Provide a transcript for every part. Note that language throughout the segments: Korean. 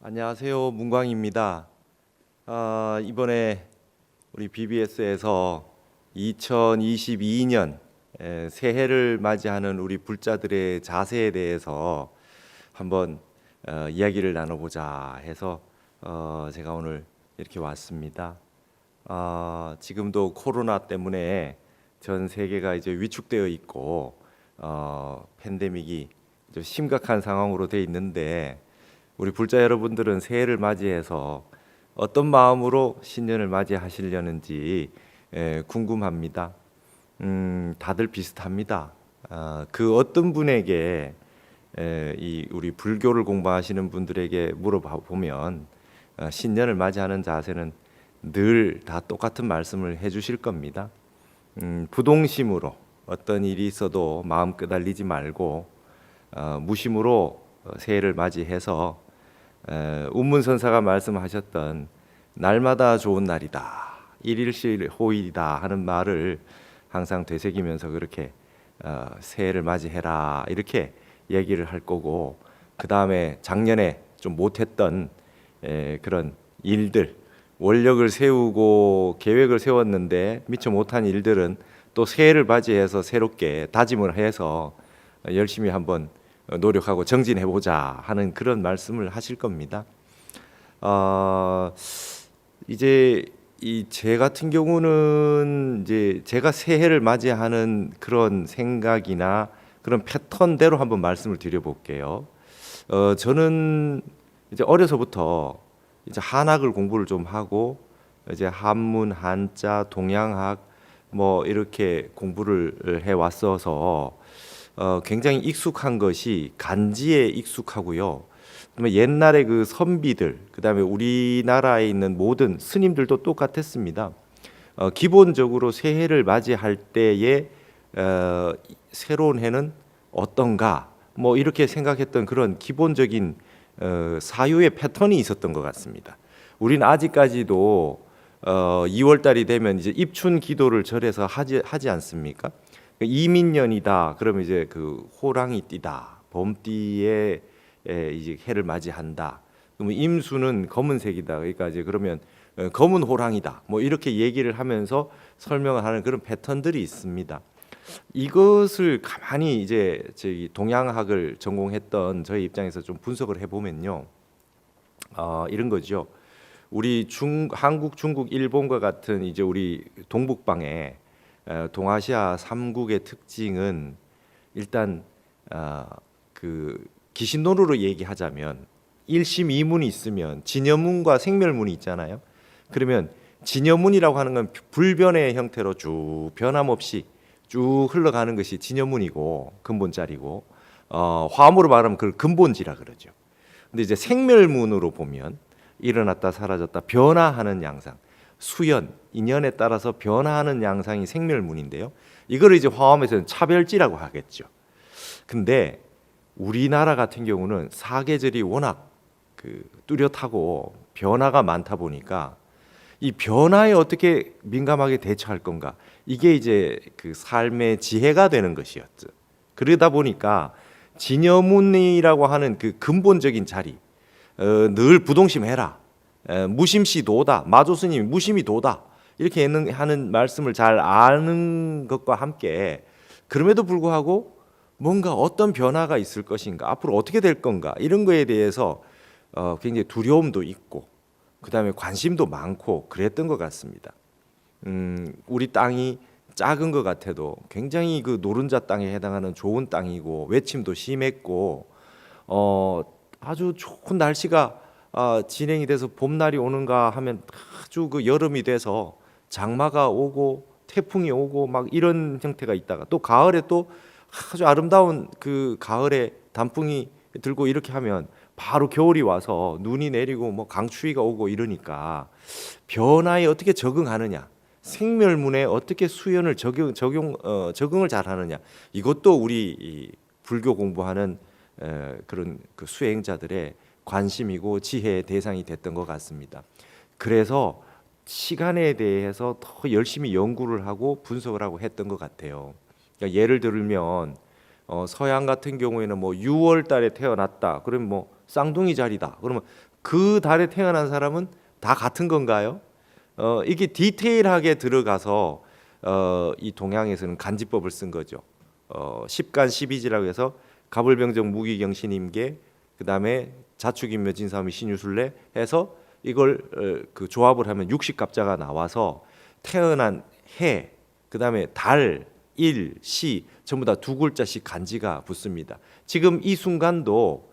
안녕하세요, 문광입니다. 이번에 우리 BBS에서 2022년 새해를 맞이하는 우리 불자들의 자세에 대해서 한번 이야기를 나눠보자 해서 제가 오늘 이렇게 왔습니다. 지금도 코로나 때문에 전 세계가 이제 위축되어 있고 팬데믹이 좀 심각한 상황으로 돼 있는데 우리 불자 여러분들은 새해를 맞이해서 어떤 마음으로 신년을 맞이하시려는지 궁금합니다. 다들 비슷합니다. 그 어떤 분에게 이 우리 불교를 공부하시는 분들에게 물어봐 보면 신년을 맞이하는 자세는 늘 다 똑같은 말씀을 해주실 겁니다. 부동심으로 어떤 일이 있어도 마음 끄달리지 말고 무심으로 새해를 맞이해서 운문선사가 말씀하셨던 날마다 좋은 날이다, 일일실호일이다 하는 말을 항상 되새기면서 그렇게 새해를 맞이해라 이렇게 얘기를 할 거고, 그 다음에 작년에 좀 못했던 그런 일들, 원력을 세우고 계획을 세웠는데 미처 못한 일들은 또 새해를 맞이해서 새롭게 다짐을 해서 열심히 한번 노력하고 정진해보자 하는 그런 말씀을 하실 겁니다. 이제 제 같은 경우는 이제 제가 새해를 맞이하는 그런 생각이나 그런 패턴대로 한번 말씀을 드려볼게요. 저는 이제 어려서부터 이제 한학을 공부를 좀 하고 이제 한문, 한자, 동양학 뭐 이렇게 공부를 해 왔어서 굉장히 익숙한 것이 간지에 익숙하고요. 그다음에 옛날에 그 선비들, 그다음에 우리나라에 있는 모든 스님들도 똑같았습니다. 기본적으로 새해를 맞이할 때의 새로운 해는 어떤가, 뭐 이렇게 생각했던 그런 기본적인 사유의 패턴이 있었던 것 같습니다. 우리는 아직까지도 2월 달이 되면 이제 입춘 기도를 절에서 하지 않습니까? 이민년이다. 그러면 이제 그 호랑이 띠다. 봄띠에 이제 해를 맞이한다. 그러면 임수는 검은색이다. 그러니까 이제 그러면 검은 호랑이다. 뭐 이렇게 얘기를 하면서 설명을 하는 그런 패턴들이 있습니다. 이것을 가만히 이제 저기 동양학을 전공했던 저희 입장에서 좀 분석을 해보면요, 이런 거죠. 우리 한국, 중국, 일본과 같은 이제 우리 동북방에 동아시아 3국의 특징은 일단 그 기신론으로 얘기하자면 일심이문이 있으면 진여문과 생멸문이 있잖아요. 그러면 진여문이라고 하는 건 불변의 형태로 쭉 변함없이 쭉 흘러가는 것이 진여문이고 근본자리고, 화음으로 말하면 그걸 근본지라 그러죠. 근데 이제 생멸문으로 보면 일어났다 사라졌다 변화하는 양상, 수연, 인연에 따라서 변화하는 양상이 생멸문인데요. 이거를 이제 화엄에서는 차별지라고 하겠죠. 근데 우리나라 같은 경우는 사계절이 워낙 뚜렷하고 변화가 많다 보니까 이 변화에 어떻게 민감하게 대처할 건가, 이게 이제 그 삶의 지혜가 되는 것이었죠. 그러다 보니까 진여문이라고 하는 그 근본적인 자리, 늘 부동심해라, 무심시 도다, 마조스님이 무심히 도다 이렇게 하는 말씀을 잘 아는 것과 함께, 그럼에도 불구하고 뭔가 어떤 변화가 있을 것인가, 앞으로 어떻게 될 건가, 이런 거에 대해서 굉장히 두려움도 있고 그다음에 관심도 많고 그랬던 것 같습니다. 우리 땅이 작은 것 같아도 굉장히 그 노른자 땅에 해당하는 좋은 땅이고 외침도 심했고, 아주 좋은 날씨가 진행이 돼서 봄날이 오는가 하면 아주 그 여름이 돼서 장마가 오고 태풍이 오고 막 이런 형태가 있다가, 또 가을에 또 아주 아름다운 그 가을에 단풍이 들고 이렇게 하면 바로 겨울이 와서 눈이 내리고 뭐 강추위가 오고 이러니까 변화에 어떻게 적응하느냐, 생멸문에 어떻게 수연을 적응을 잘하느냐, 이것도 우리 이 불교 공부하는 그런 그 수행자들의 관심이고 지혜의 대상이 됐던 것 같습니다. 그래서 시간에 대해서 더 열심히 연구를 하고 분석을 하고 했던 것 같아요. 그러니까 예를 들면 서양 같은 경우에는 뭐 6월 달에 태어났다 그러면 뭐 쌍둥이 자리다 그러면 그 달에 태어난 사람은 다 같은 건가요? 이게 디테일하게 들어가서 이 동양에서는 간지법을 쓴 거죠. 십간 십이지라고 해서 가불병정 무기경신임계, 그다음에 자축인묘 진사오미 신유술래 해서 이걸 그 조합을 하면 육식갑자가 나와서 태어난 해, 그다음에 달, 일, 시 전부 다 두 글자씩 간지가 붙습니다. 지금 이 순간도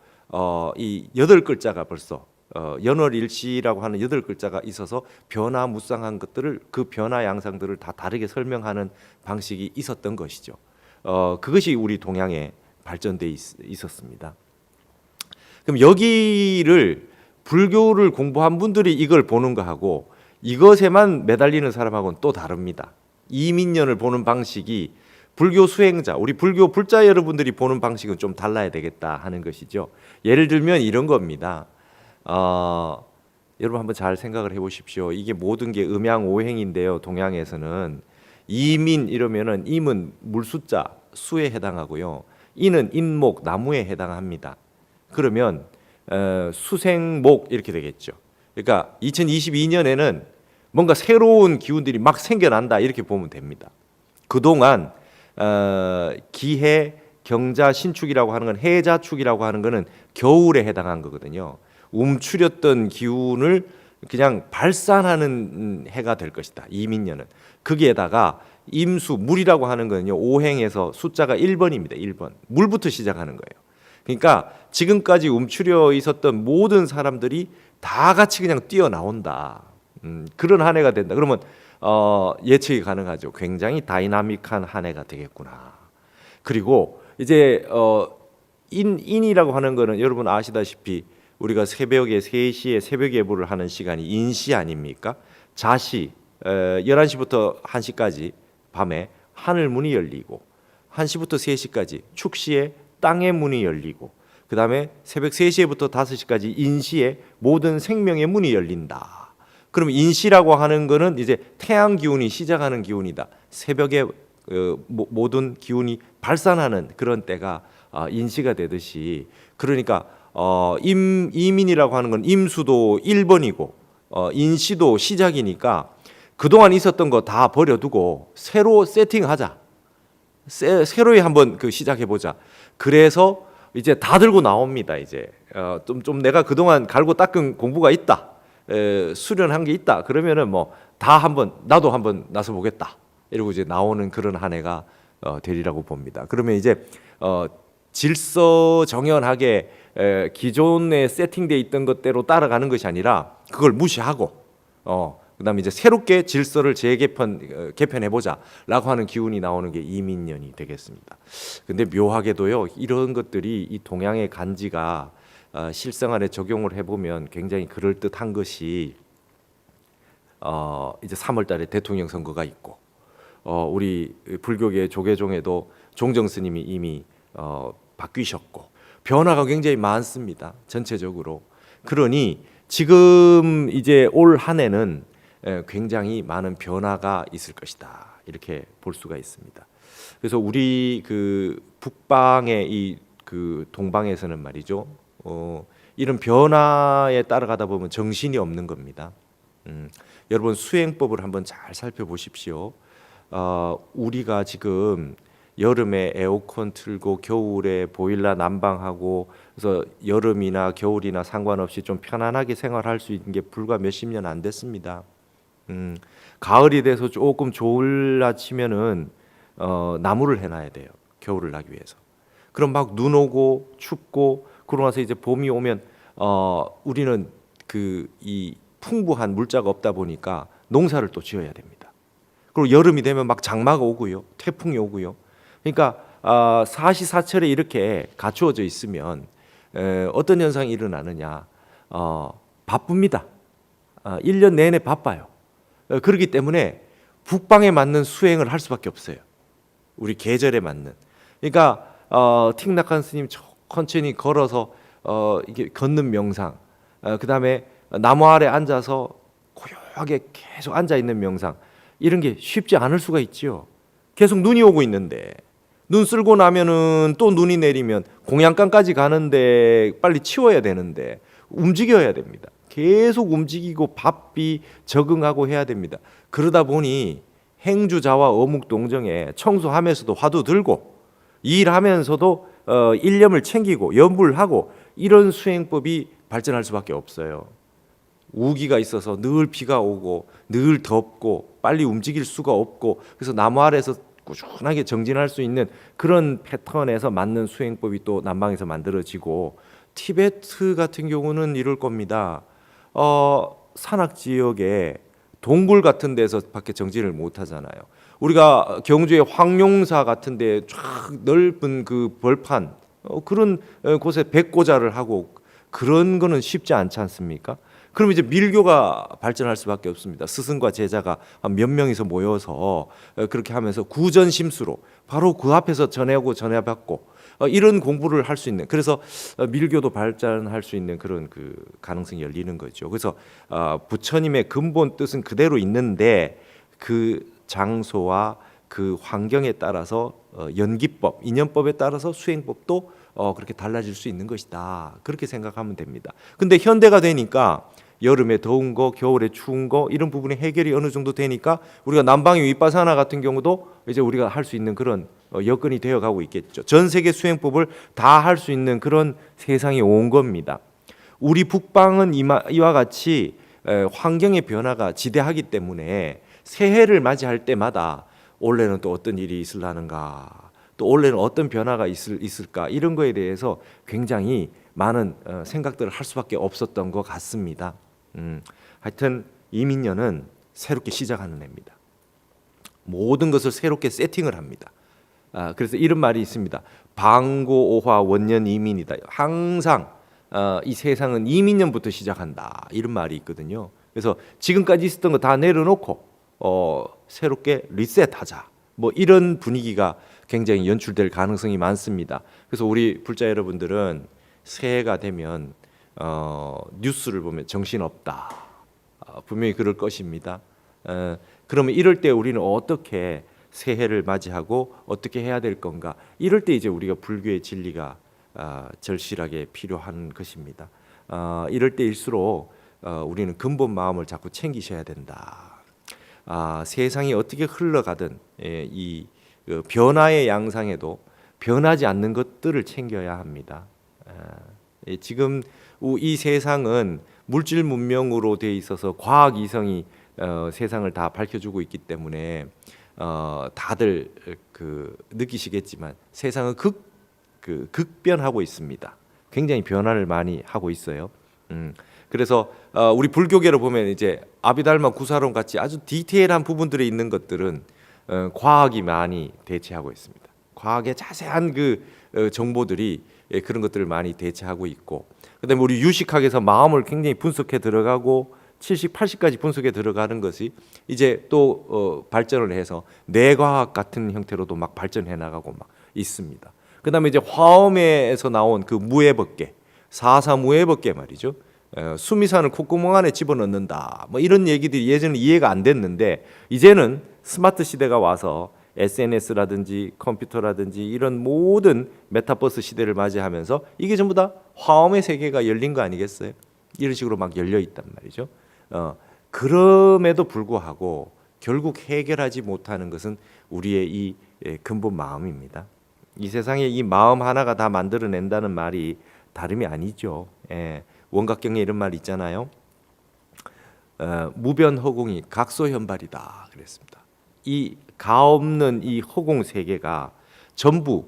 이 8글자가 벌써 연월일시라고 하는 8글자가 있어서 변화무쌍한 것들을, 그 변화 양상들을 다 다르게 설명하는 방식이 있었던 것이죠. 그것이 우리 동양에 발전돼 있었습니다. 그럼 여기를 불교를 공부한 분들이 이걸 보는 거하고 이것에만 매달리는 사람하고는 또 다릅니다. 이민년을 보는 방식이 불교 수행자, 우리 불교 불자 여러분들이 보는 방식은 좀 달라야 되겠다 하는 것이죠. 예를 들면 이런 겁니다. 여러분 한번 잘 생각을 해보십시오. 이게 모든 게 음양오행인데요. 동양에서는 이민 이러면은 임은 물숫자 수에 해당하고요. 인은 인목 나무에 해당합니다. 그러면 수생목 이렇게 되겠죠. 그러니까 2022년에는 뭔가 새로운 기운들이 막 생겨난다 이렇게 보면 됩니다. 그동안 기해, 경자, 신축이라고 하는 건, 해자축이라고 하는 거는 겨울에 해당한 거거든요. 움츠렸던 기운을 그냥 발산하는 해가 될 것이다. 이민년은. 거기에다가 임수, 물이라고 하는 거는요, 오행에서 숫자가 1번입니다. 1번. 물부터 시작하는 거예요. 그러니까 지금까지 움츠려 있었던 모든 사람들이 다 같이 그냥 뛰어나온다. 그런 한 해가 된다. 그러면 예측이 가능하죠. 굉장히 다이나믹한 한 해가 되겠구나. 그리고 이제 인이라고 하는 거는 여러분 아시다시피 우리가 새벽에 3시에 새벽 예불을 하는 시간이 인시 아닙니까? 자시 11시부터 1시까지 밤에 하늘 문이 열리고 1시부터 3시까지 축시에 땅의 문이 열리고 그다음에 새벽 3시부터 5시까지 인시에 모든 생명의 문이 열린다. 그럼 인시라고 하는 거는 이제 태양 기운이 시작하는 기운이다. 새벽에 모든 기운이 발산하는 그런 때가 인시가 되듯이, 그러니까 이민이라고 하는 건 임수도 1번이고 인시도 시작이니까 그동안 있었던 거 다 버려두고 새로 세팅하자. 새로이 한번 시작해보자. 그래서 이제 다 들고 나옵니다. 이제 좀 내가 그동안 갈고 닦은 공부가 있다. 수련한 게 있다. 그러면은 뭐 다 한번 나도 한번 나서 보겠다. 이러고 이제 나오는 그런 한 해가 되리라고 봅니다. 그러면 이제 질서정연하게 기존에 세팅돼 있던 것대로 따라가는 것이 아니라 그걸 무시하고 그다음에 이제 새롭게 질서를 개편해 보자라고 하는 기운이 나오는 게 이민년이 되겠습니다. 근데 묘하게도요, 이런 것들이 이 동양의 간지가 실생활에 적용을 해보면 굉장히 그럴듯한 것이 이제 3월달에 대통령 선거가 있고 우리 불교계 조계종에도 종정 스님이 이미 바뀌셨고 변화가 굉장히 많습니다. 전체적으로. 그러니 지금 이제 올 한 해는 굉장히 많은 변화가 있을 것이다. 이렇게 볼 수가 있습니다. 그래서 우리 그 북방의 이 동방에서는 말이죠. 이런 변화에 따라가다 보면 정신이 없는 겁니다. 여러분 수행법을 한번 잘 살펴보십시오. 우리가 지금 여름에 에어컨 틀고 겨울에 보일러 난방하고 그래서 여름이나 겨울이나 상관없이 좀 편안하게 생활할 수 있는 게 불과 몇십 년 안 됐습니다. 가을이 돼서 조금 졸라치면은 나무를 해놔야 돼요. 겨울을 나기 위해서. 그럼 막 눈 오고 춥고 그러고 나서 이제 봄이 오면 우리는 이 풍부한 물자가 없다 보니까 농사를 또 지어야 됩니다. 그리고 여름이 되면 막 장마가 오고요, 태풍이 오고요. 그러니까 사시사철에 이렇게 갖추어져 있으면 어떤 현상이 일어나느냐? 바쁩니다. 1년 내내 바빠요. 그렇기 때문에 북방에 맞는 수행을 할 수밖에 없어요. 우리 계절에 맞는. 그러니까 틱낙한 스님 천천히 걸어서 이게 걷는 명상, 그다음에 나무 아래 앉아서 고요하게 계속 앉아 있는 명상, 이런 게 쉽지 않을 수가 있죠. 계속 눈이 오고 있는데 눈 쓸고 나면은 또 눈이 내리면 공양간까지 가는데 빨리 치워야 되는데 움직여야 됩니다. 계속 움직이고 바삐 적응하고 해야 됩니다. 그러다 보니 행주자와 어묵동정에 청소하면서도 화두 들고 일하면서도 일념을 챙기고 염불하고 이런 수행법이 발전할 수밖에 없어요. 우기가 있어서 늘 비가 오고 늘 덥고 빨리 움직일 수가 없고 그래서 나무 아래에서 꾸준하게 정진할 수 있는 그런 패턴에서 맞는 수행법이 또 남방에서 만들어지고 티베트 같은 경우는 이럴 겁니다. 산악 지역에 동굴 같은 데서 밖에 정진을 못 하잖아요. 우리가 경주의 황룡사 같은 데 쫙 넓은 그 벌판 그런 곳에 백고자를 하고 그런 거는 쉽지 않지 않습니까? 그럼 이제 밀교가 발전할 수밖에 없습니다. 스승과 제자가 한 몇 명이서 모여서 그렇게 하면서 구전심수로 바로 그 앞에서 전해오고 전해받고 이런 공부를 할 수 있는 그래서 밀교도 발전할 수 있는 그런 그 가능성이 열리는 거죠. 그래서 부처님의 근본 뜻은 그대로 있는데 그 장소와 그 환경에 따라서 연기법, 인연법에 따라서 수행법도 그렇게 달라질 수 있는 것이다. 그렇게 생각하면 됩니다. 근데 현대가 되니까 여름에 더운 거, 겨울에 추운 거 이런 부분이 해결이 어느 정도 되니까 우리가 남방의 윗바사나 같은 경우도 이제 우리가 할 수 있는 그런 여건이 되어 가고 있겠죠. 전 세계 수행법을 다 할 수 있는 그런 세상이 온 겁니다. 우리 북방은 이와 같이 환경의 변화가 지대하기 때문에 새해를 맞이할 때마다 올해는 또 어떤 일이 있으려는가, 또 올해는 어떤 변화가 있을까 이런 거에 대해서 굉장히 많은 생각들을 할 수밖에 없었던 것 같습니다. 하여튼 이민년은 새롭게 시작하는 해입니다. 모든 것을 새롭게 세팅을 합니다. 그래서 이런 말이 있습니다. 방고오화 원년 이민이다. 항상 이 세상은 이민년부터 시작한다. 이런 말이 있거든요. 그래서 지금까지 있었던 거 다 내려놓고 새롭게 리셋하자. 뭐 이런 분위기가 굉장히 연출될 가능성이 많습니다. 그래서 우리 불자 여러분들은 새해가 되면 뉴스를 보면 정신없다. 분명히 그럴 것입니다. 그러면 이럴 때 우리는 어떻게 새해를 맞이하고 어떻게 해야 될 건가? 이럴 때 이제 우리가 불교의 진리가 절실하게 필요한 것입니다. 이럴 때일수록 우리는 근본 마음을 자꾸 챙기셔야 된다. 세상이 어떻게 흘러가든 이 변화의 양상에도 변하지 않는 것들을 챙겨야 합니다. 지금 이 세상은 물질 문명으로 돼 있어서 과학 이성이 세상을 다 밝혀주고 있기 때문에 다들 느끼시겠지만 세상은 극변하고 있습니다. 굉장히 변화를 많이 하고 있어요. 그래서 우리 불교계로 보면 이제 아비달마 구사론 같이 아주 디테일한 부분들에 있는 것들은 과학이 많이 대체하고 있습니다. 과학의 자세한 그 정보들이 그런 것들을 많이 대체하고 있고, 그다음에 우리 유식학에서 마음을 굉장히 분석해 들어가고 70, 80까지 분석해 들어가는 것이 이제 또 발전을 해서 뇌과학 같은 형태로도 막 발전해 나가고 막 있습니다. 그다음에 이제 화엄에서 나온 그 무해법계, 사사무해법계 말이죠. 수미산을 콧구멍 안에 집어넣는다. 뭐 이런 얘기들이 예전에 이해가 안 됐는데 이제는 스마트 시대가 와서 SNS라든지 컴퓨터라든지 이런 모든 메타버스 시대를 맞이하면서 이게 전부 다 화엄의 세계가 열린 거 아니겠어요? 이런 식으로 막 열려 있단 말이죠. 그럼에도 불구하고 결국 해결하지 못하는 것은 우리의 이 근본 마음입니다. 이 세상에 이 마음 하나가 다 만들어낸다는 말이 다름이 아니죠. 원각경에 이런 말 있잖아요. 무변허공이 각소현발이다 그랬습니다. 이 가없는 이 허공 세계가 전부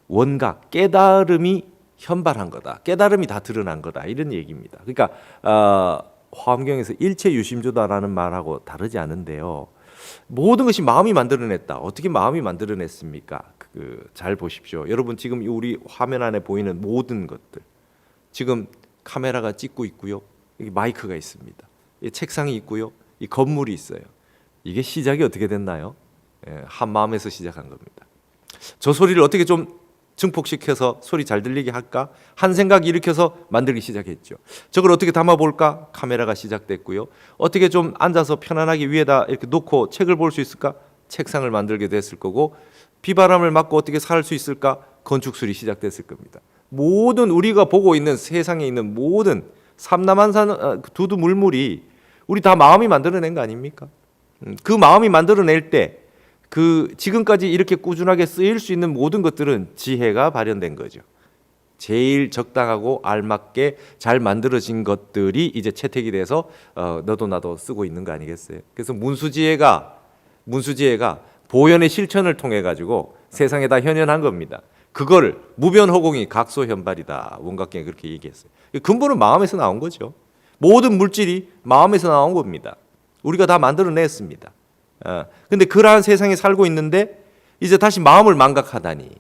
원각 깨달음이 현발한 거다. 깨달음이 다 드러난 거다. 이런 얘기입니다. 그러니까 화엄경에서 일체유심조다라는 말하고 다르지 않은데요. 모든 것이 마음이 만들어냈다. 어떻게 마음이 만들어냈습니까? 잘 보십시오. 여러분 지금 우리 화면 안에 보이는 모든 것들 지금 카메라가 찍고 있고요. 여기 마이크가 있습니다. 책상이 있고요. 이 건물이 있어요. 이게 시작이 어떻게 됐나요? 한 마음에서 시작한 겁니다. 저 소리를 어떻게 좀 증폭시켜서 소리 잘 들리게 할까? 한 생각 일으켜서 만들기 시작했죠. 저걸 어떻게 담아볼까? 카메라가 시작됐고요. 어떻게 좀 앉아서 편안하게 위에다 이렇게 놓고 책을 볼 수 있을까? 책상을 만들게 됐을 거고, 비바람을 맞고 어떻게 살 수 있을까? 건축술이 시작됐을 겁니다. 모든 우리가 보고 있는 세상에 있는 모든 삼남한산 두두 물물이 우리 다 마음이 만들어낸 거 아닙니까? 그 마음이 만들어낼 때 그 지금까지 이렇게 꾸준하게 쓰일 수 있는 모든 것들은 지혜가 발현된 거죠. 제일 적당하고 알맞게 잘 만들어진 것들이 이제 채택이 돼서 너도 나도 쓰고 있는 거 아니겠어요? 그래서 문수지혜가 보현의 실천을 통해 가지고 세상에 다 현현한 겁니다. 그걸 무변허공이 각소현발이다. 원각경이 그렇게 얘기했어요. 근본은 마음에서 나온 거죠. 모든 물질이 마음에서 나온 겁니다. 우리가 다 만들어냈습니다. 근데 그러한 세상에 살고 있는데 이제 다시 마음을 망각하다니.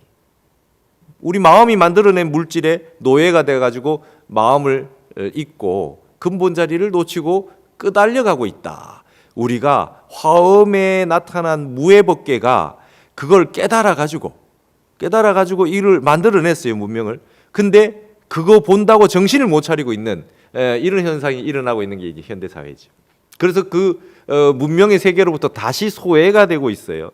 우리 마음이 만들어낸 물질에 노예가 돼가지고 마음을 잊고 근본 자리를 놓치고 끄달려가고 있다. 우리가 화엄에 나타난 무해법계가 그걸 깨달아가지고 이를 만들어냈어요, 문명을. 근데 그거 본다고 정신을 못 차리고 있는 이런 현상이 일어나고 있는 게 이제 현대 사회죠. 그래서 그 문명의 세계로부터 다시 소외가 되고 있어요.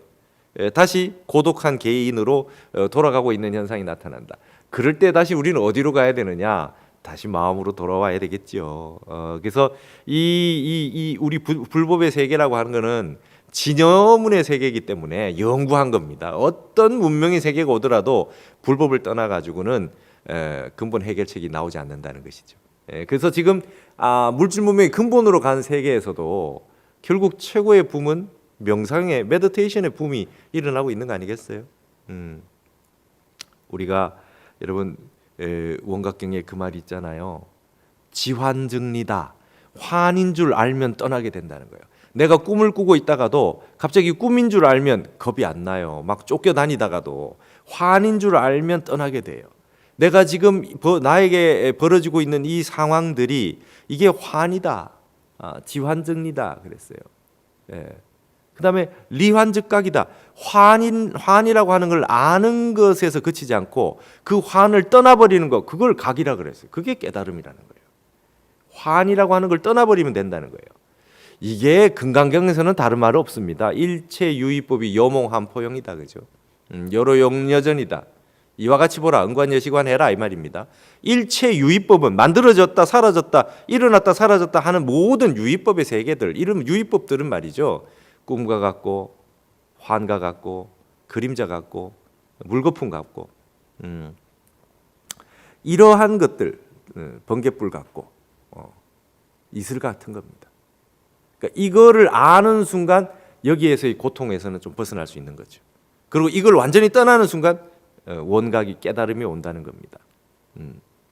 다시 고독한 개인으로 돌아가고 있는 현상이 나타난다. 그럴 때 다시 우리는 어디로 가야 되느냐? 다시 마음으로 돌아와야 되겠죠. 그래서 이 우리 불법의 세계라고 하는 거는 진여문의 세계이기 때문에 영구한 겁니다. 어떤 문명의 세계가 오더라도 불법을 떠나 가지고는 근본 해결책이 나오지 않는다는 것이죠. 그래서 지금 물질 문명의 근본으로 간 세계에서도 결국 최고의 붐은 명상의 메디테이션의 붐이 일어나고 있는 거 아니겠어요? 우리가 여러분 원각경에 그 말이 있잖아요. 지환증리다. 환인 줄 알면 떠나게 된다는 거예요. 내가 꿈을 꾸고 있다가도 갑자기 꿈인 줄 알면 겁이 안 나요. 막 쫓겨다니다가도 환인 줄 알면 떠나게 돼요. 내가 지금 나에게 벌어지고 있는 이 상황들이 이게 환이다. 지환증리다 그랬어요. 그다음에 리환즉각이다. 환이라고 하는 걸 아는 것에서 그치지 않고 그 환을 떠나버리는 것, 그걸 각이라 그랬어요. 그게 깨달음이라는 거예요. 환이라고 하는 걸 떠나버리면 된다는 거예요. 이게 금강경에서는 다른 말 없습니다. 일체유의법이 여몽한포용이다, 그죠? 여로용여전이다. 이와 같이 보라, 응관여시관해라 이 말입니다. 일체유의법은 만들어졌다 사라졌다 일어났다 사라졌다 하는 모든 유의법의 세계들, 이름 유의법들은 말이죠. 꿈과 같고 환과 같고 그림자 같고 물거품 같고 이러한 것들, 번갯불 같고 이슬 같은 겁니다. 그러니까 이거를 아는 순간 여기에서의 고통에서는 좀 벗어날 수 있는 거죠. 그리고 이걸 완전히 떠나는 순간 원각이 깨달음이 온다는 겁니다.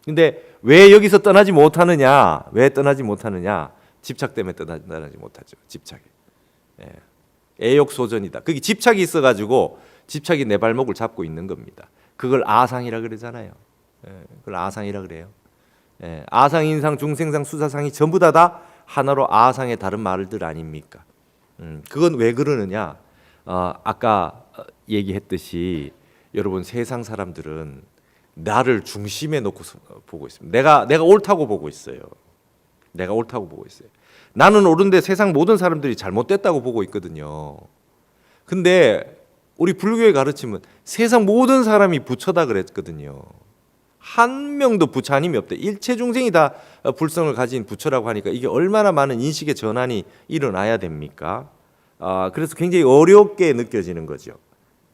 근데 왜 여기서 떠나지 못하느냐? 왜 떠나지 못하느냐? 집착 때문에 떠나지 못하죠. 집착이. 애욕소전이다. 그게 집착이 있어가지고 집착이 내 발목을 잡고 있는 겁니다. 그걸 아상이라 그러잖아요. 그걸 아상이라 그래요. 아상, 인상, 중생상, 수사상이 전부 다 하나로 아상의 다른 말들 아닙니까? 그건 왜 그러느냐? 아까 얘기했듯이 여러분 세상 사람들은 나를 중심에 놓고 보고 있습니다. 내가 옳다고 보고 있어요. 내가 옳다고 보고 있어요. 나는 옳은데 세상 모든 사람들이 잘못됐다고 보고 있거든요. 근데 우리 불교의 가르침은 세상 모든 사람이 부처다 그랬거든요. 한 명도 부처 아님이 없대. 일체 중생이 다 불성을 가진 부처라고 하니까 이게 얼마나 많은 인식의 전환이 일어나야 됩니까? 그래서 굉장히 어렵게 느껴지는 거죠.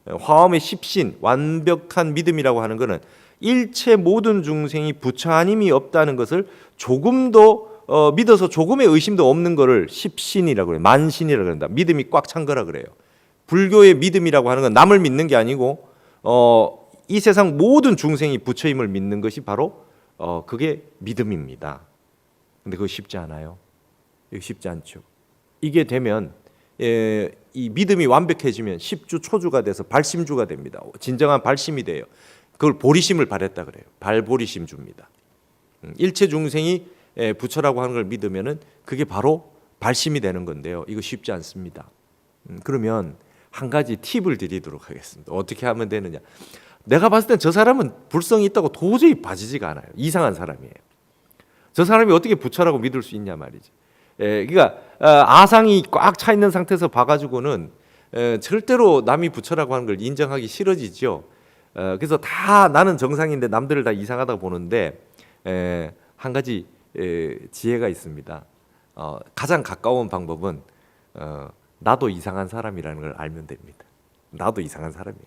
화엄의 십신, 완벽한 믿음이라고 하는 것은 일체 모든 중생이 부처 아님이 없다는 것을 조금도 믿어서 조금의 의심도 없는 것을 십신이라고 그래요. 만신이라고 그런다. 믿음이 꽉 찬 거라 그래요. 불교의 믿음이라고 하는 건 남을 믿는 게 아니고 이 세상 모든 중생이 부처임을 믿는 것이 바로 그게 믿음입니다. 근데 그거 쉽지 않아요. 이거 쉽지 않죠. 이게 되면 이 믿음이 완벽해지면 십주 초주가 돼서 발심주가 됩니다. 진정한 발심이 돼요. 그걸 보리심을 발했다 그래요. 발보리심 줍니다. 일체 중생이 부처라고 하는 걸 믿으면은 그게 바로 발심이 되는 건데요. 이거 쉽지 않습니다. 그러면 한 가지 팁을 드리도록 하겠습니다. 어떻게 하면 되느냐? 내가 봤을 땐 저 사람은 불성이 있다고 도저히 봐지지가 않아요. 이상한 사람이에요. 저 사람이 어떻게 부처라고 믿을 수 있냐 말이지. 그러니까 아상이 꽉 차 있는 상태에서 봐가지고는 절대로 남이 부처라고 하는 걸 인정하기 싫어지죠. 그래서 다 나는 정상인데 남들을 다 이상하다고 보는데 한 가지 지혜가 있습니다. 가장 가까운 방법은 나도 이상한 사람이라는 걸 알면 됩니다. 나도 이상한 사람이에요.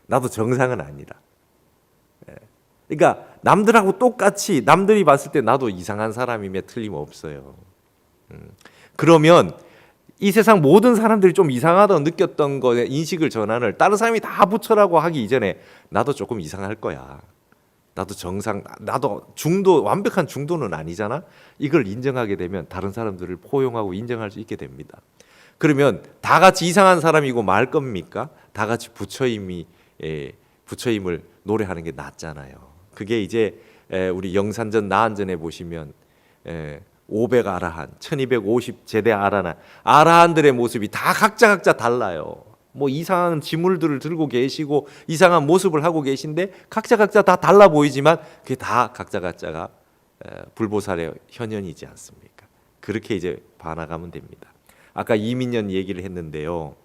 나도 정상은 아니라. 그러니까 남들하고 똑같이 남들이 봤을 때 나도 이상한 사람임에 틀림없어요. 그러면 이 세상 모든 사람들이 좀 이상하다고 느꼈던 거에 인식을 전환을 다른 사람이 다 부처라고 하기 이전에 나도 조금 이상할 거야. 나도 정상, 나도 중도, 완벽한 중도는 아니잖아. 이걸 인정하게 되면 다른 사람들을 포용하고 인정할 수 있게 됩니다. 그러면 다 같이 이상한 사람이고 말 겁니까? 다 같이 부처임을 노래하는 게 낫잖아요. 그게 이제 우리 영산전 나한전에 보시면 500아라한, 1250제대 아라한들의 모습이 다 각자 달라요. 뭐 이상한 지물들을 들고 계시고 이상한 모습을 하고 계신데 각자 다 달라 보이지만 그게 다 각자가 불보살의 현현이지 않습니까? 그렇게 이제 봐나가면 됩니다. 아까 이민년 얘기를 했는데요.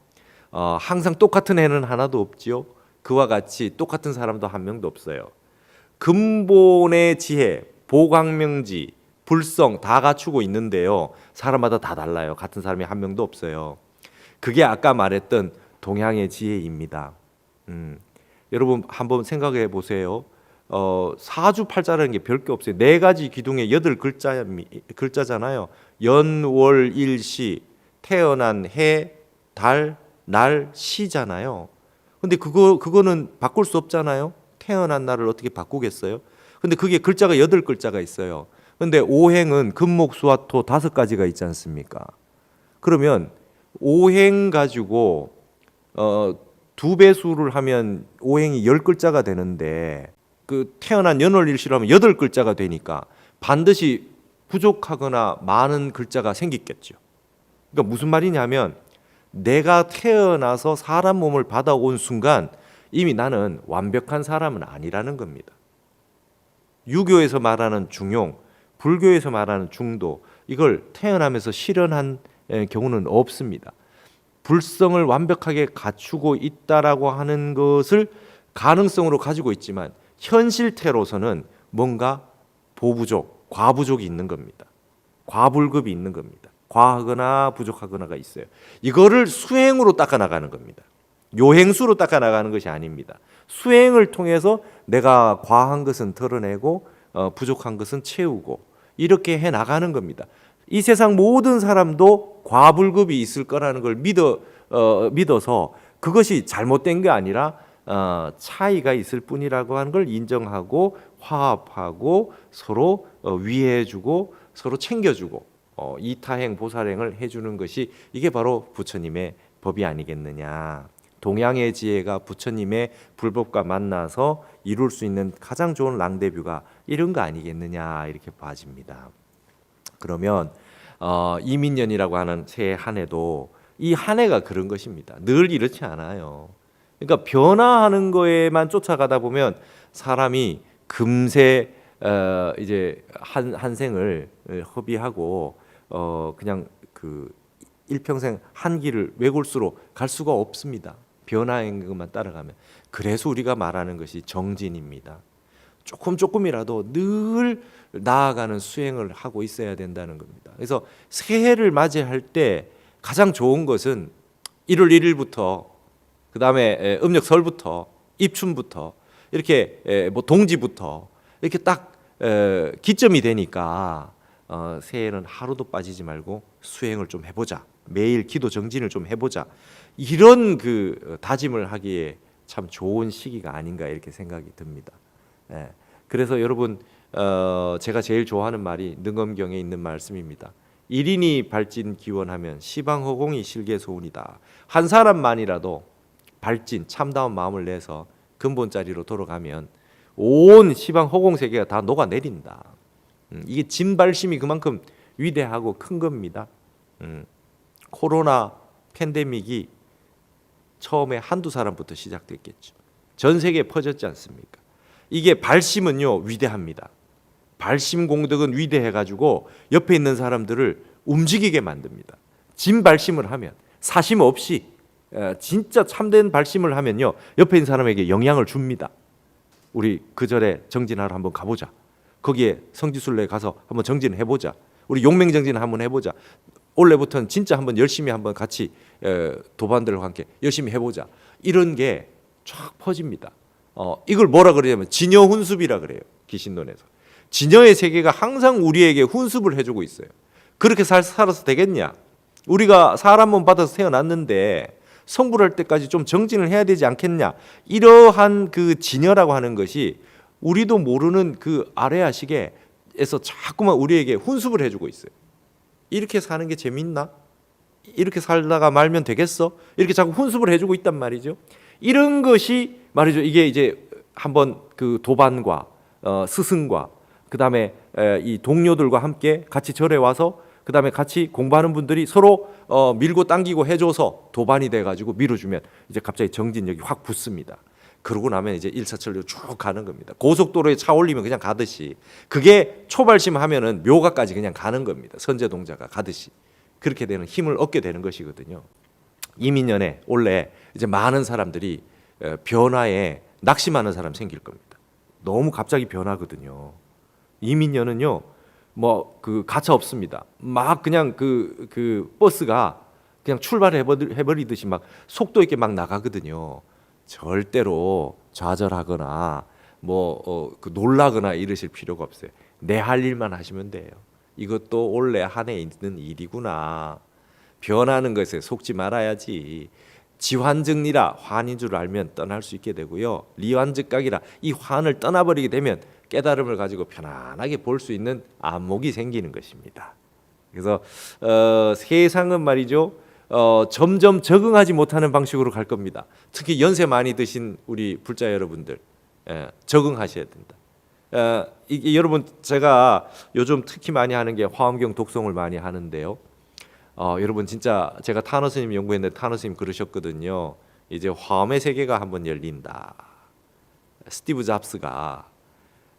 항상 똑같은 애는 하나도 없지요. 그와 같이 똑같은 사람도 한 명도 없어요. 근본의 지혜, 보광명지, 불성 다 갖추고 있는데요. 사람마다 다 달라요. 같은 사람이 한 명도 없어요. 그게 아까 말했던 동양의 지혜입니다. 여러분 한번 생각해 보세요. 사주팔자라는 게 별게 없어요. 4가지 기둥에 8글자잖아요. 연, 월, 일, 시, 태어난 해, 달, 날, 시잖아요. 근데 그거는 바꿀 수 없잖아요. 태어난 날을 어떻게 바꾸겠어요? 근데 그게 글자가 8글자가 있어요. 근데 오행은 금목수화 토 5가지가 있지 않습니까? 그러면 오행 가지고 2배수를 하면 오행이 10글자가 되는데 그 태어난 연월일시로 하면 8글자가 되니까 반드시 부족하거나 많은 글자가 생기겠죠. 그러니까 무슨 말이냐면 내가 태어나서 사람 몸을 받아온 순간 이미 나는 완벽한 사람은 아니라는 겁니다. 유교에서 말하는 중용, 불교에서 말하는 중도, 이걸 태어나면서 실현한 경우는 없습니다. 불성을 완벽하게 갖추고 있다라고 하는 것을 가능성으로 가지고 있지만 현실태로서는 뭔가 보부족, 과부족이 있는 겁니다. 과불급이 있는 겁니다. 과하거나 부족하거나가 있어요. 이거를 수행으로 닦아나가는 겁니다. 요행수로 닦아나가는 것이 아닙니다. 수행을 통해서 내가 과한 것은 덜어내고 부족한 것은 채우고 이렇게 해나가는 겁니다. 이 세상 모든 사람도 과불급이 있을 거라는 걸 믿어서 그것이 잘못된 게 아니라 차이가 있을 뿐이라고 하는 걸 인정하고 화합하고 서로 위해주고 서로 챙겨주고 이타행 보살행을 해주는 것이 이게 바로 부처님의 법이 아니겠느냐. 동양의 지혜가 부처님의 불법과 만나서 이룰 수 있는 가장 좋은 랑데뷰가 이런 거 아니겠느냐 이렇게 봐집니다. 그러면 이민년이라고 하는 새해 한 해도 이 한 해가 그런 것입니다. 늘 이렇지 않아요. 그러니까 변화하는 거에만 쫓아가다 보면 사람이 금세 이제 한 생을 허비하고 그냥 그 일평생 한 길을 외골수로 갈 수가 없습니다. 변화인 것만 따라가면. 그래서 우리가 말하는 것이 정진입니다. 조금이라도 늘 나아가는 수행을 하고 있어야 된다는 겁니다. 그래서 새해를 맞이할 때 가장 좋은 것은 1월 1일부터 그 다음에 음력설부터 입춘부터 이렇게 뭐 동지부터 이렇게 딱 기점이 되니까 새해는 하루도 빠지지 말고 수행을 좀 해보자. 매일 기도 정진을 좀 해보자. 이런 그 다짐을 하기에 참 좋은 시기가 아닌가 이렇게 생각이 듭니다. 그래서 여러분 제가 제일 좋아하는 말이 능엄경에 있는 말씀입니다. 1인이 발진 기원하면 시방허공이 실계소운이다. 한 사람만이라도 발진 참다운 마음을 내서 근본자리로 돌아가면 온 시방허공 세계가 다 녹아내린다. 이게 진발심이 그만큼 위대하고 큰 겁니다. 코로나 팬데믹이 처음에 한두 사람부터 시작됐겠죠. 전 세계에 퍼졌지 않습니까? 이게 발심은요 위대합니다. 발심 공덕은 위대해가지고 옆에 있는 사람들을 움직이게 만듭니다. 진발심을 하면 사심 없이 진짜 참된 발심을 하면요 옆에 있는 사람에게 영향을 줍니다. 우리 그 절에 정진하러 한번 가보자. 거기에 성지순례 가서 한번 정진을 해보자. 우리 용맹 정진을 한번 해보자. 올해부터는 진짜 한번 열심히 한번 같이 도반들과 함께 열심히 해보자. 이런 게 쫙 퍼집니다. 이걸 뭐라 그러냐면 진여 훈습이라 그래요. 기신론에서. 진여의 세계가 항상 우리에게 훈습을 해주고 있어요. 그렇게 살아서 되겠냐? 우리가 사람 몸 받아서 태어났는데 성불할 때까지 좀 정진을 해야 되지 않겠냐? 이러한 그 진여라고 하는 것이 우리도 모르는 그 아래아식에서 자꾸만 우리에게 훈습을 해주고 있어요. 이렇게 사는 게 재밌나? 이렇게 살다가 말면 되겠어? 이렇게 자꾸 훈습을 해주고 있단 말이죠. 이런 것이 말이죠. 이게 이제 한번 그 도반과 스승과 그 다음에 이 동료들과 함께 같이 절에 와서 그 다음에 같이 공부하는 분들이 서로 밀고 당기고 해줘서 도반이 돼가지고 밀어주면 이제 갑자기 정진력이 확 붙습니다. 그러고 나면 이제 일사천리로 쭉 가는 겁니다. 고속도로에 차 올리면 그냥 가듯이 그게 초발심하면은 묘가까지 그냥 가는 겁니다. 선제동자가 가듯이 그렇게 되는 힘을 얻게 되는 것이거든요. 이민년에 원래 이제 많은 사람들이 변화에 낙심하는 사람 생길 겁니다. 너무 갑자기 변하거든요. 이민년은요, 뭐 그 가차 없습니다. 막 그냥 그 버스가 그냥 출발해버리듯이 막 속도 있게 막 나가거든요. 절대로 좌절하거나 그 놀라거나 이러실 필요가 없어요. 내 할 일만 하시면 돼요. 이것도 원래 한 해 있는 일이구나. 변하는 것에 속지 말아야지. 지환증리라 환인 줄 알면 떠날 수 있게 되고요. 리환즉각이라 이 환을 떠나버리게 되면 깨달음을 가지고 편안하게 볼 수 있는 안목이 생기는 것입니다. 그래서 세상은 말이죠. 점점 적응하지 못하는 방식으로 갈 겁니다. 특히 연세 많이 드신 우리 불자 여러분들 적응하셔야 된다. 이게 여러분 제가 요즘 특히 많이 하는 게 화엄경 독송을 많이 하는데요. 여러분 진짜 제가 타너 스님 연구했는데 타너 스님 그러셨거든요. 이제 화엄의 세계가 한번 열린다. 스티브 잡스가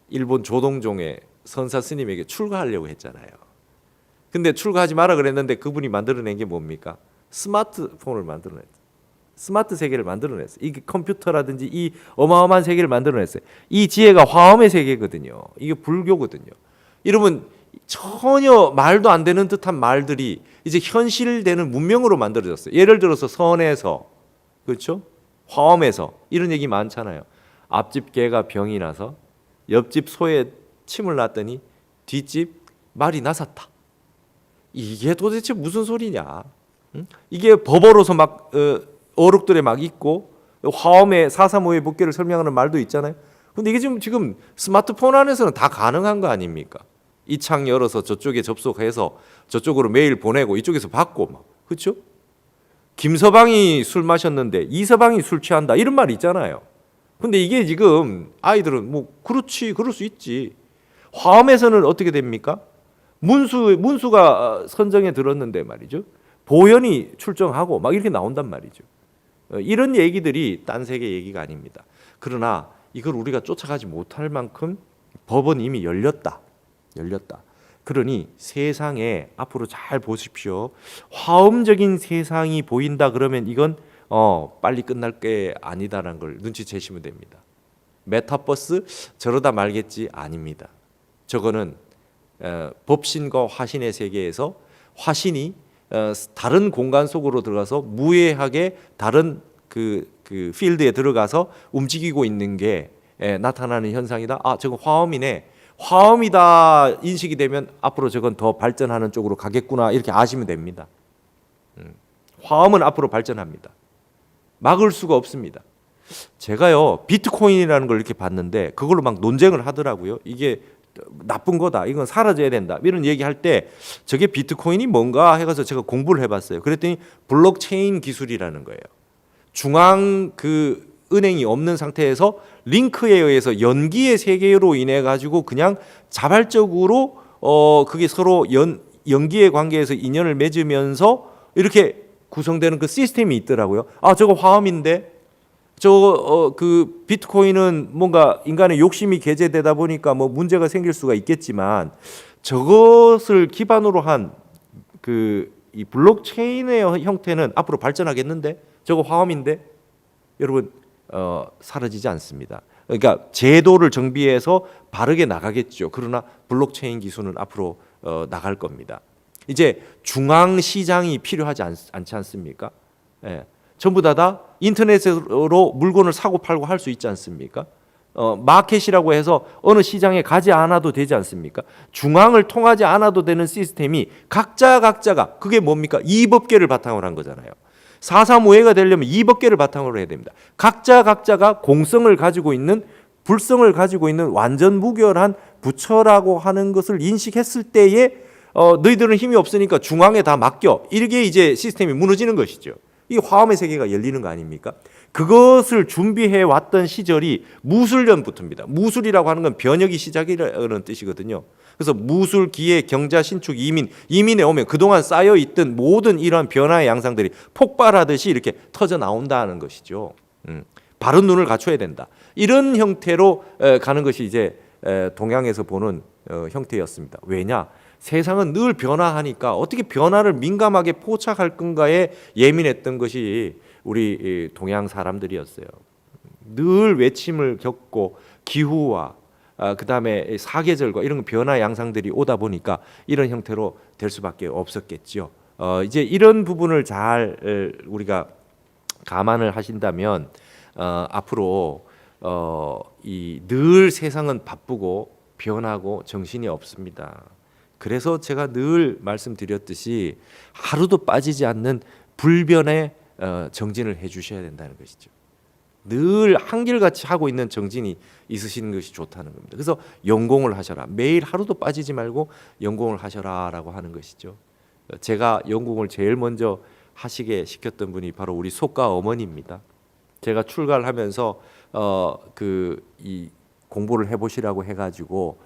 일본 조동종의 선사 스님에게 출가하려고 했잖아요. 근데 출가하지 마라 그랬는데 그분이 만들어낸 게 뭡니까? 스마트폰을 만들어냈어요. 스마트 세계를 만들어냈어요. 이게 컴퓨터라든지 이 어마어마한 세계를 만들어냈어요. 이 지혜가 화엄의 세계거든요. 이게 불교거든요. 여러분 전혀 말도 안 되는 듯한 말들이 이제 현실되는 문명으로 만들어졌어요. 예를 들어서 선에서, 그렇죠? 화엄에서 이런 얘기 많잖아요. 앞집 개가 병이 나서 옆집 소에 침을 놨더니 뒷집 말이 나섰다. 이게 도대체 무슨 소리냐? 이게 법어로서 막 어록들에 막 있고 화엄의 435의 법계를 설명하는 말도 있잖아요. 근데 이게 지금 스마트폰 안에서는 다 가능한 거 아닙니까? 이 창 열어서 저쪽에 접속해서 저쪽으로 메일 보내고 이쪽에서 받고 막 그렇죠? 김서방이 술 마셨는데 이서방이 술 취한다 이런 말 있잖아요. 근데 이게 지금 아이들은 뭐 그렇지 그럴 수 있지. 화엄에서는 어떻게 됩니까? 문수가 선정에 들었는데 말이죠. 보현이 출정하고 막 이렇게 나온단 말이죠. 이런 얘기들이 딴 세계 얘기가 아닙니다. 그러나 이걸 우리가 쫓아가지 못할 만큼 법은 이미 열렸다. 그러니 세상에 앞으로 잘 보십시오. 화엄적인 세상이 보인다 그러면 이건 빨리 끝날 게 아니다라는 걸 눈치채시면 됩니다. 메타버스 저러다 말겠지 아닙니다. 저거는 법신과 화신의 세계에서 화신이 다른 공간 속으로 들어가서 무해하게 다른 그 필드에 들어가서 움직이고 있는 게 나타나는 현상이다. 아, 저거 화엄이네. 화엄이다 인식이 되면 앞으로 저건 더 발전하는 쪽으로 가겠구나 이렇게 아시면 됩니다. 화엄은 앞으로 발전합니다. 막을 수가 없습니다. 제가요 비트코인이라는 걸 이렇게 봤는데 그걸로 막 논쟁을 하더라고요. 이게 나쁜 거다. 이건 사라져야 된다. 이런 얘기할 때 저게 비트코인이 뭔가 해가지고 제가 공부를 해봤어요. 그랬더니 블록체인 기술이라는 거예요. 중앙 은행이 없는 상태에서 링크에 의해서 연기의 세계로 인해 가지고 그냥 자발적으로 그게 서로 연기의 관계에서 인연을 맺으면서 이렇게 구성되는 그 시스템이 있더라고요. 아, 저거 화엄인데 그 비트코인은 뭔가 인간의 욕심이 개재되다 보니까 뭐 문제가 생길 수가 있겠지만 저것을 기반으로 한 이 블록체인의 형태는 앞으로 발전하겠는데 저거 화엄인데 여러분 사라지지 않습니다. 그러니까 제도를 정비해서 바르게 나가겠죠. 그러나 블록체인 기술은 앞으로 나갈 겁니다. 이제 중앙시장이 필요하지 않지 않습니까? 예. 전부 다 인터넷으로 물건을 사고 팔고 할 수 있지 않습니까? 마켓이라고 해서 어느 시장에 가지 않아도 되지 않습니까? 중앙을 통하지 않아도 되는 시스템이 각자가 그게 뭡니까? 이법계를 바탕으로 한 거잖아요. 4.3 5해가 되려면 이법계를 바탕으로 해야 됩니다. 각자가 공성을 가지고 있는 불성을 가지고 있는 완전 무결한 부처라고 하는 것을 인식했을 때에 너희들은 힘이 없으니까 중앙에 다 맡겨. 이렇게 이제 시스템이 무너지는 것이죠. 이 화엄의 세계가 열리는 거 아닙니까? 그것을 준비해 왔던 시절이 무술년부터입니다. 무술이라고 하는 건 변혁이 시작이라는 뜻이거든요. 그래서 무술, 기회, 경자, 신축, 이민에 오면 그동안 쌓여 있던 모든 이러한 변화의 양상들이 폭발하듯이 이렇게 터져 나온다는 것이죠. 바른 눈을 갖춰야 된다. 이런 형태로 가는 것이 이제 동양에서 보는 형태였습니다. 왜냐? 세상은 늘 변화하니까 어떻게 변화를 민감하게 포착할 건가에 예민했던 것이 우리 동양 사람들이었어요. 늘 외침을 겪고 기후와 그다음에 사계절과 이런 변화 양상들이 오다 보니까 이런 형태로 될 수밖에 없었겠죠. 이제 이런 부분을 잘 우리가 감안을 하신다면 앞으로 이 늘 세상은 바쁘고 변하고 정신이 없습니다. 그래서 제가 늘 말씀드렸듯이 하루도 빠지지 않는 불변의 정진을 해주셔야 된다는 것이죠. 늘 한결같이 하고 있는 정진이 있으시는 것이 좋다는 겁니다. 그래서 연공을 하셔라. 매일 하루도 빠지지 말고 연공을 하셔라라고 하는 것이죠. 제가 연공을 제일 먼저 하시게 시켰던 분이 바로 우리 속가 어머니입니다. 제가 출가를 하면서 이 공부를 해보시라고 해가지고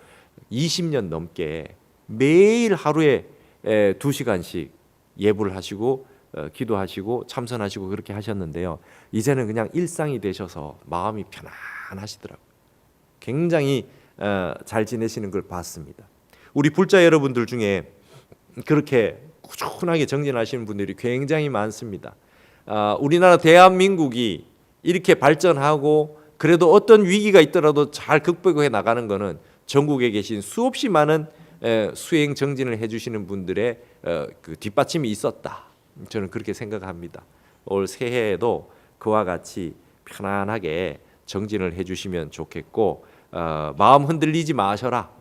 20년 넘게 매일 하루에 2시간씩 예불을 하시고 기도하시고 참선하시고 그렇게 하셨는데요. 이제는 그냥 일상이 되셔서 마음이 편안하시더라고요. 굉장히 잘 지내시는 걸 봤습니다. 우리 불자 여러분들 중에 그렇게 꾸준하게 정진하시는 분들이 굉장히 많습니다. 우리나라 대한민국이 이렇게 발전하고 그래도 어떤 위기가 있더라도 잘 극복해 나가는 것은 전국에 계신 수없이 많은 수행 정진을 해주시는 분들의 그 뒷받침이 있었다. 저는 그렇게 생각합니다. 올 새해에도 그와 같이 편안하게 정진을 해주시면 좋겠고 마음 흔들리지 마셔라.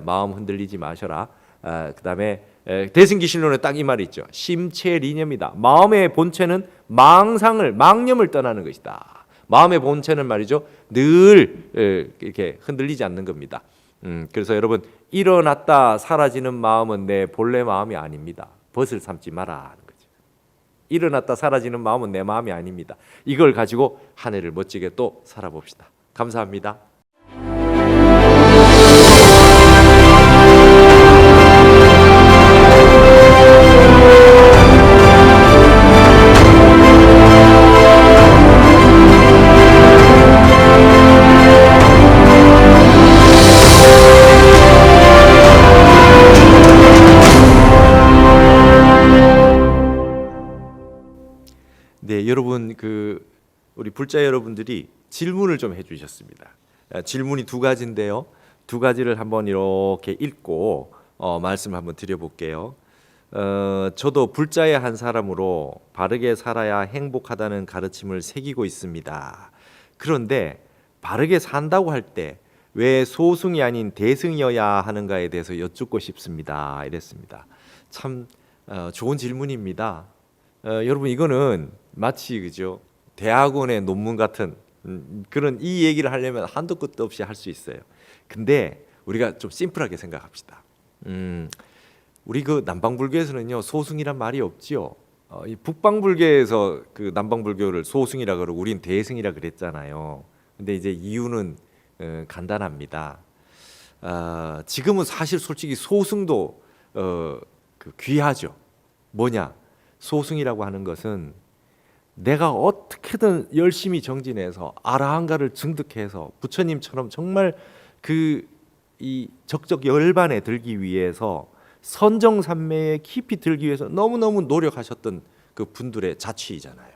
마음 흔들리지 마셔라. 그다음에 대승기신론에 딱 이 말이 있죠. 심체리념이다. 마음의 본체는 망념을 떠나는 것이다. 마음의 본체는 말이죠. 늘 이렇게 흔들리지 않는 겁니다. 그래서 여러분 일어났다 사라지는 마음은 내 본래 마음이 아닙니다. 벗을 삼지 마라 하는 거죠. 일어났다 사라지는 마음은 내 마음이 아닙니다. 이걸 가지고 한 해를 멋지게 또 살아봅시다. 감사합니다. 네, 여러분 우리 불자 여러분들이 질문을 좀 해주셨습니다. 질문이 두 가지인데요. 두 가지를 한번 이렇게 읽고 말씀을 한번 드려볼게요. 저도 불자의 한 사람으로 바르게 살아야 행복하다는 가르침을 새기고 있습니다. 그런데 바르게 산다고 할 때 왜 소승이 아닌 대승이어야 하는가에 대해서 여쭙고 싶습니다. 이랬습니다. 참 좋은 질문입니다. 여러분 이거는 마치 그죠 대학원의 논문 같은 그런 이 얘기를 하려면 한도 끝도 없이 할 수 있어요. 근데 우리가 좀 심플하게 생각합시다. 우리 그 남방불교에서는요 소승이란 말이 없지요. 이 북방불교에서 그 남방불교를 소승이라 그러고 우린 대승이라 그랬잖아요. 근데 이제 이유는 간단합니다. 지금은 사실 솔직히 소승도 귀하죠. 뭐냐? 소승이라고 하는 것은 내가 어떻게든 열심히 정진해서 아라한가를 증득해서 부처님처럼 정말 이 적적 열반에 들기 위해서 선정산매에 깊이 들기 위해서 너무너무 노력하셨던 그 분들의 자취이잖아요.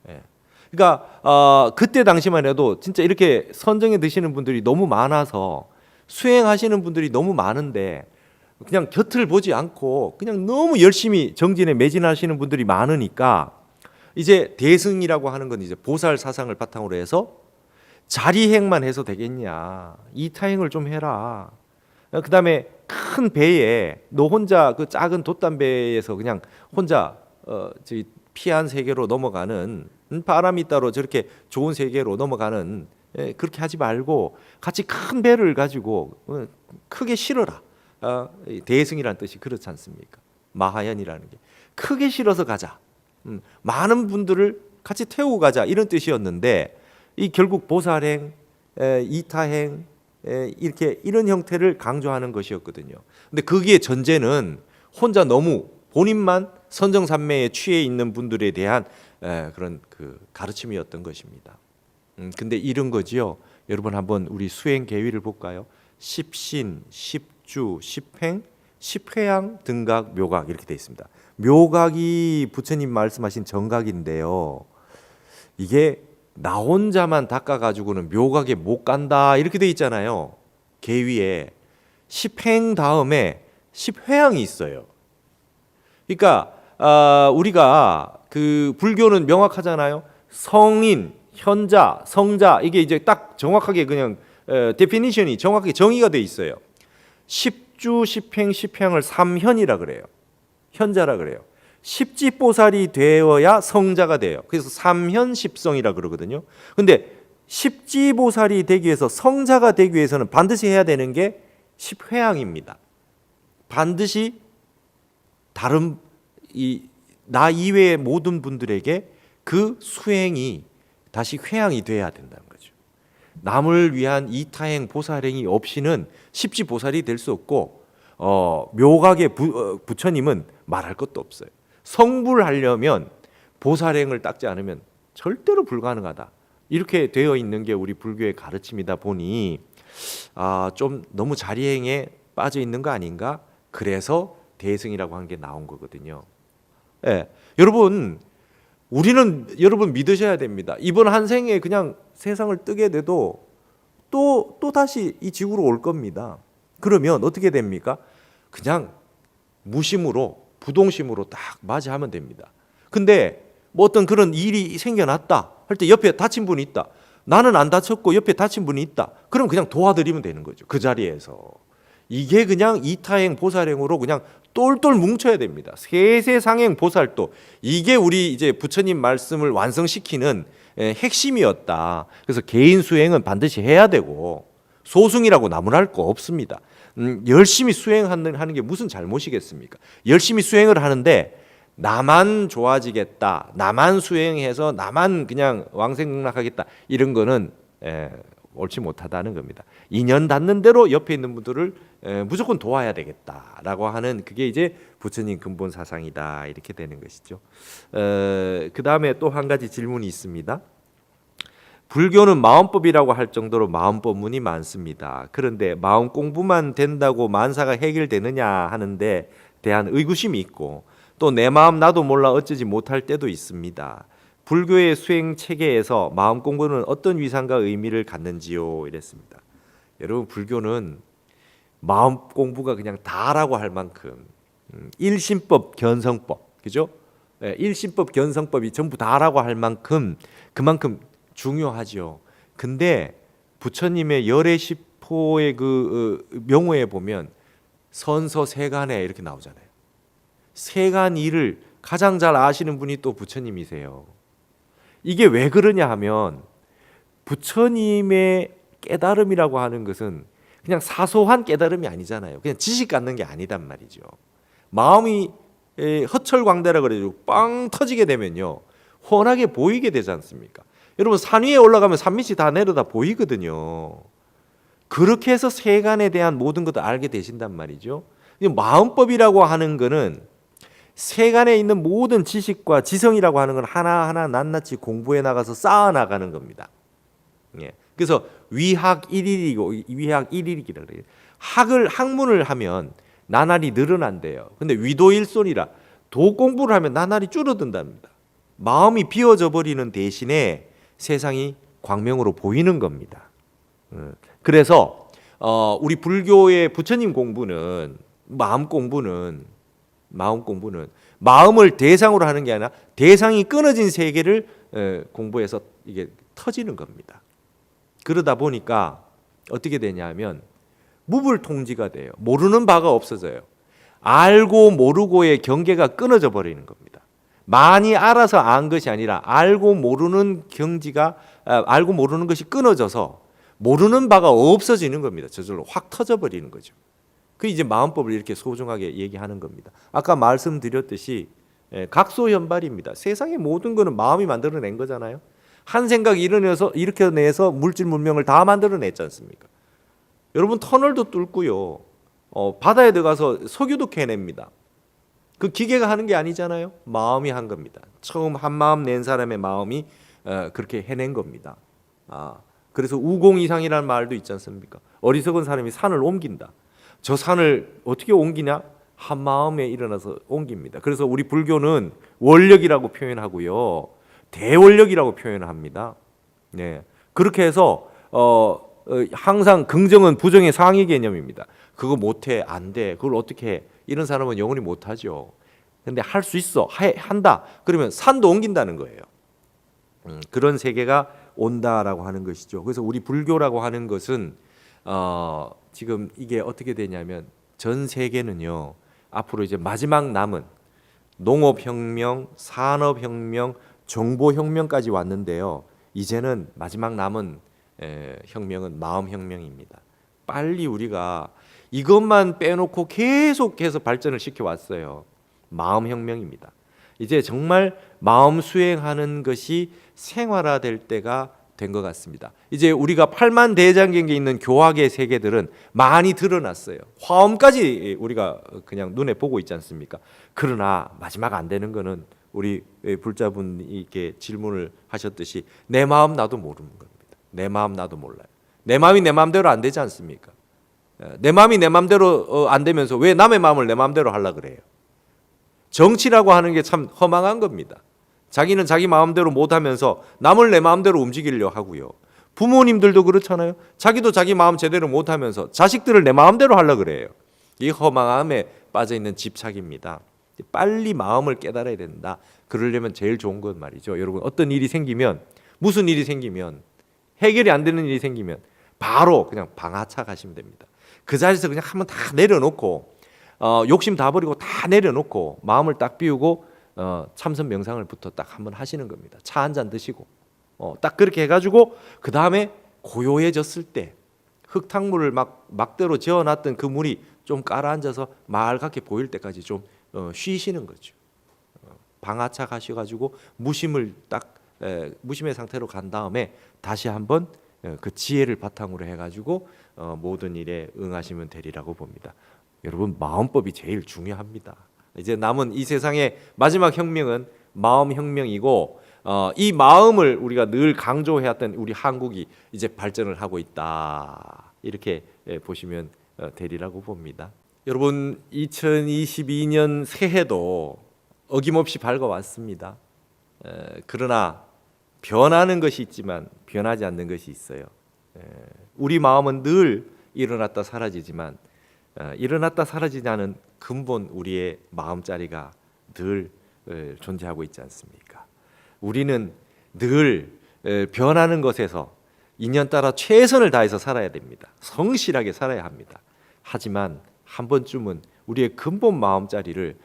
예. 그러니까 그때 당시만 해도 진짜 이렇게 선정에 드시는 분들이 너무 많아서 수행하시는 분들이 너무 많은데 그냥 곁을 보지 않고 그냥 너무 열심히 정진에 매진하시는 분들이 많으니까 이제 대승이라고 하는 건 이제 보살 사상을 바탕으로 해서 자리행만 해서 되겠냐, 이타행을 좀 해라. 그다음에 큰 배에 너 혼자 그 작은 돛담배에서 그냥 혼자 저기 피한 세계로 넘어가는, 바람이 따로 저렇게 좋은 세계로 넘어가는, 그렇게 하지 말고 같이 큰 배를 가지고 크게 실어라. 대승이라는 뜻이 그렇지 않습니까? 마하연이라는 게 크게 실어서 가자. 많은 분들을 같이 태우고 가자, 이런 뜻이었는데 이 결국 보살행, 이타행, 이렇게 이런 형태를 강조하는 것이었거든요. 근데 거기에 전제는 혼자 너무 본인만 선정산매에 취해 있는 분들에 대한 그런 그 가르침이었던 것입니다. 근데 이런 거지요. 여러분 한번 우리 수행 계위를 볼까요? 십신, 십주, 십행, 십회양, 등각, 묘각 이렇게 돼 있습니다. 묘각이 부처님 말씀하신 정각인데요. 이게 나 혼자만 닦아가지고는 묘각에 못 간다 이렇게 돼 있잖아요. 계위에 십행 다음에 십회양이 있어요. 그러니까 우리가 그 불교는 명확하잖아요. 성인, 현자, 성자, 이게 이제 딱 정확하게 그냥 데피니션이 정확하게 정의가 돼 있어요. 십주, 십행, 십회양을 삼현이라 그래요. 현자라 그래요. 십지보살이 되어야 성자가 돼요. 그래서 삼현십성이라 그러거든요. 근데 십지보살이 되기 위해서, 성자가 되기 위해서는 반드시 해야 되는 게 십회양입니다. 반드시 다른 나 이외의 모든 분들에게 그 수행이 다시 회양이 돼야 된다는 거죠. 남을 위한 이타행, 보살행이 없이는 십지보살이 될 수 없고, 묘각의 부처님은 말할 것도 없어요. 성불하려면 보살행을 닦지 않으면 절대로 불가능하다. 이렇게 되어 있는 게 우리 불교의 가르침이다 보니 좀 너무 자리행에 빠져 있는 거 아닌가? 그래서 대승이라고 한 게 나온 거거든요. 여러분, 우리는 여러분 믿으셔야 됩니다. 이번 한 생에 그냥 세상을 뜨게 돼도 또 다시 이 지구로 올 겁니다. 그러면 어떻게 됩니까? 그냥 무심으로, 부동심으로 딱 맞이하면 됩니다. 근데 뭐 어떤 그런 일이 생겨났다 할 때 옆에 다친 분이 있다. 나는 안 다쳤고 옆에 다친 분이 있다. 그럼 그냥 도와드리면 되는 거죠. 그 자리에서. 이게 그냥 이타행, 보살행으로 그냥 똘똘 뭉쳐야 됩니다. 세세상행, 보살도. 이게 우리 이제 부처님 말씀을 완성시키는 핵심이었다. 그래서 개인 수행은 반드시 해야 되고 소승이라고 나무랄 거 없습니다. 열심히 수행하는 게 무슨 잘못이겠습니까? 열심히 수행을 하는데 나만 좋아지겠다, 나만 수행해서 나만 그냥 왕생극락하겠다, 이런 거는 옳지 못하다는 겁니다. 인연 닿는 대로 옆에 있는 분들을 무조건 도와야 되겠다라고 하는, 그게 이제 부처님 근본 사상이다, 이렇게 되는 것이죠. 그 다음에 또 한 가지 질문이 있습니다. 불교는 마음법이라고 할 정도로 마음법문이 많습니다. 그런데 마음 공부만 된다고 만사가 해결되느냐 하는데 대한 의구심이 있고, 또 내 마음 나도 몰라 어쩌지 못할 때도 있습니다. 불교의 수행 체계에서 마음 공부는 어떤 위상과 의미를 갖는지요? 이랬습니다. 여러분, 불교는 마음 공부가 그냥 다라고 할 만큼 일심법, 견성법, 그죠? 일심법, 견성법이 전부 다라고 할 만큼 그만큼 중요하죠. 근데 부처님의 열애시포의 그 명호에 보면 선서세간에 이렇게 나오잖아요. 세간 일을 가장 잘 아시는 분이 또 부처님이세요. 이게 왜 그러냐 하면 부처님의 깨달음이라고 하는 것은 그냥 사소한 깨달음이 아니잖아요. 그냥 지식 갖는 게 아니단 말이죠. 마음이 허철광대라 그래가지고 빵 터지게 되면요, 훤하게 보이게 되지 않습니까? 여러분, 산 위에 올라가면 산밑이 다 내려다 보이거든요. 그렇게 해서 세간에 대한 모든 것도 알게 되신단 말이죠. 마음법이라고 하는 거는 세간에 있는 모든 지식과 지성이라고 하는 건 하나하나 낱낱이 공부해 나가서 쌓아 나가는 겁니다. 그래서 위학 1일이고 위학 1일이라 그래요. 학문을 하면 나날이 늘어난대요. 근데 위도일손이라 도 공부를 하면 나날이 줄어든답니다. 마음이 비어져 버리는 대신에 세상이 광명으로 보이는 겁니다. 그래서 우리 불교의 부처님 공부는 마음 공부는 마음을 대상으로 하는 게 아니라 대상이 끊어진 세계를 공부해서 이게 터지는 겁니다. 그러다 보니까 어떻게 되냐면 무불통지가 돼요. 모르는 바가 없어져요. 알고 모르고의 경계가 끊어져 버리는 겁니다. 많이 알아서 안 것이 아니라 알고 모르는 알고 모르는 것이 끊어져서 모르는 바가 없어지는 겁니다. 저절로 확 터져 버리는 거죠. 그 이제 마음법을 이렇게 소중하게 얘기하는 겁니다. 아까 말씀드렸듯이 각소현발입니다. 세상의 모든 거는 마음이 만들어낸 거잖아요. 한 생각 일으켜내서 물질 문명을 다 만들어냈지 않습니까? 여러분 터널도 뚫고요. 바다에 들어가서 석유도 캐냅니다. 그 기계가 하는 게 아니잖아요. 마음이 한 겁니다. 처음 한 마음 낸 사람의 마음이 그렇게 해낸 겁니다. 그래서 우공이상이라는 말도 있지 않습니까? 어리석은 사람이 산을 옮긴다. 저 산을 어떻게 옮기냐? 한 마음에 일어나서 옮깁니다. 그래서 우리 불교는 원력이라고 표현하고요, 대원력이라고 표현합니다. 네, 그렇게 해서 항상 긍정은 부정의 상위 개념입니다. 그거 못해, 안 돼, 그걸 어떻게 해? 이런 사람은 영원히 못하죠. 근데 할 수 있어, 한다. 그러면 산도 옮긴다는 거예요. 그런 세계가 온다라고 하는 것이죠. 그래서 우리 불교라고 하는 것은 지금 이게 어떻게 되냐면 전 세계는요, 앞으로 이제 마지막 남은 농업혁명, 산업혁명, 정보혁명까지 왔는데요. 이제는 마지막 남은 혁명은 마음혁명입니다. 빨리 우리가 이것만 빼놓고 계속해서 발전을 시켜왔어요. 마음혁명입니다. 이제 정말 마음 수행하는 것이 생활화될 때가 된 것 같습니다. 이제 우리가 8만 대장경에 있는 교학의 세계들은 많이 드러났어요. 화엄까지 우리가 그냥 눈에 보고 있지 않습니까? 그러나 마지막 안 되는 거는 우리 불자분이 이렇게 질문을 하셨듯이 내 마음 나도 모르는 겁니다. 내 마음 나도 몰라요. 내 마음이 내 마음대로 안 되지 않습니까? 내 마음이 내 마음대로 안 되면서 왜 남의 마음을 내 마음대로 하려고 그래요? 정치라고 하는 게 참 허망한 겁니다. 자기는 자기 마음대로 못하면서 남을 내 마음대로 움직이려고 하고요. 부모님들도 그렇잖아요. 자기도 자기 마음 제대로 못하면서 자식들을 내 마음대로 하려고 그래요. 이 허망함에 빠져있는 집착입니다. 빨리 마음을 깨달아야 된다. 그러려면 제일 좋은 건 말이죠. 여러분, 어떤 일이 생기면, 무슨 일이 생기면, 해결이 안 되는 일이 생기면 바로 그냥 방아차 가시면 됩니다. 그 자리에서 그냥 한번 다 내려놓고 욕심 다 버리고 다 내려놓고 마음을 딱 비우고 참선 명상을부터 딱 한번 하시는 겁니다. 차 한 잔 드시고 딱 그렇게 해가지고 그 다음에 고요해졌을 때 흙탕물을 막대로 지어놨던 그 물이 좀 가라앉아서 맑게 보일 때까지 좀 쉬시는 거죠. 방아차 가셔가지고 무심의 상태로 간 다음에 다시 한번 그 지혜를 바탕으로 해가지고 모든 일에 응하시면 되리라고 봅니다. 여러분, 마음법이 제일 중요합니다. 이제 남은 이 세상의 마지막 혁명은 마음혁명이고 이 마음을 우리가 늘 강조해왔던 우리 한국이 이제 발전을 하고 있다, 이렇게 보시면 되리라고 봅니다. 여러분, 2022년 새해도 어김없이 밝아왔습니다. 그러나 변하는 것이 있지만 변하지 않는 것이 있어요. 우리 마음은 늘 일어났다 사라지지만 일어났다 사라지지 않은 근본 우리의 마음자리가 늘 존재하고 있지 않습니까? 우리는 늘 변하는 것에서 인연따라 최선을 다해서 살아야 됩니다. 성실하게 살아야 합니다. 하지만 한 번쯤은 우리의 근본 마음자리를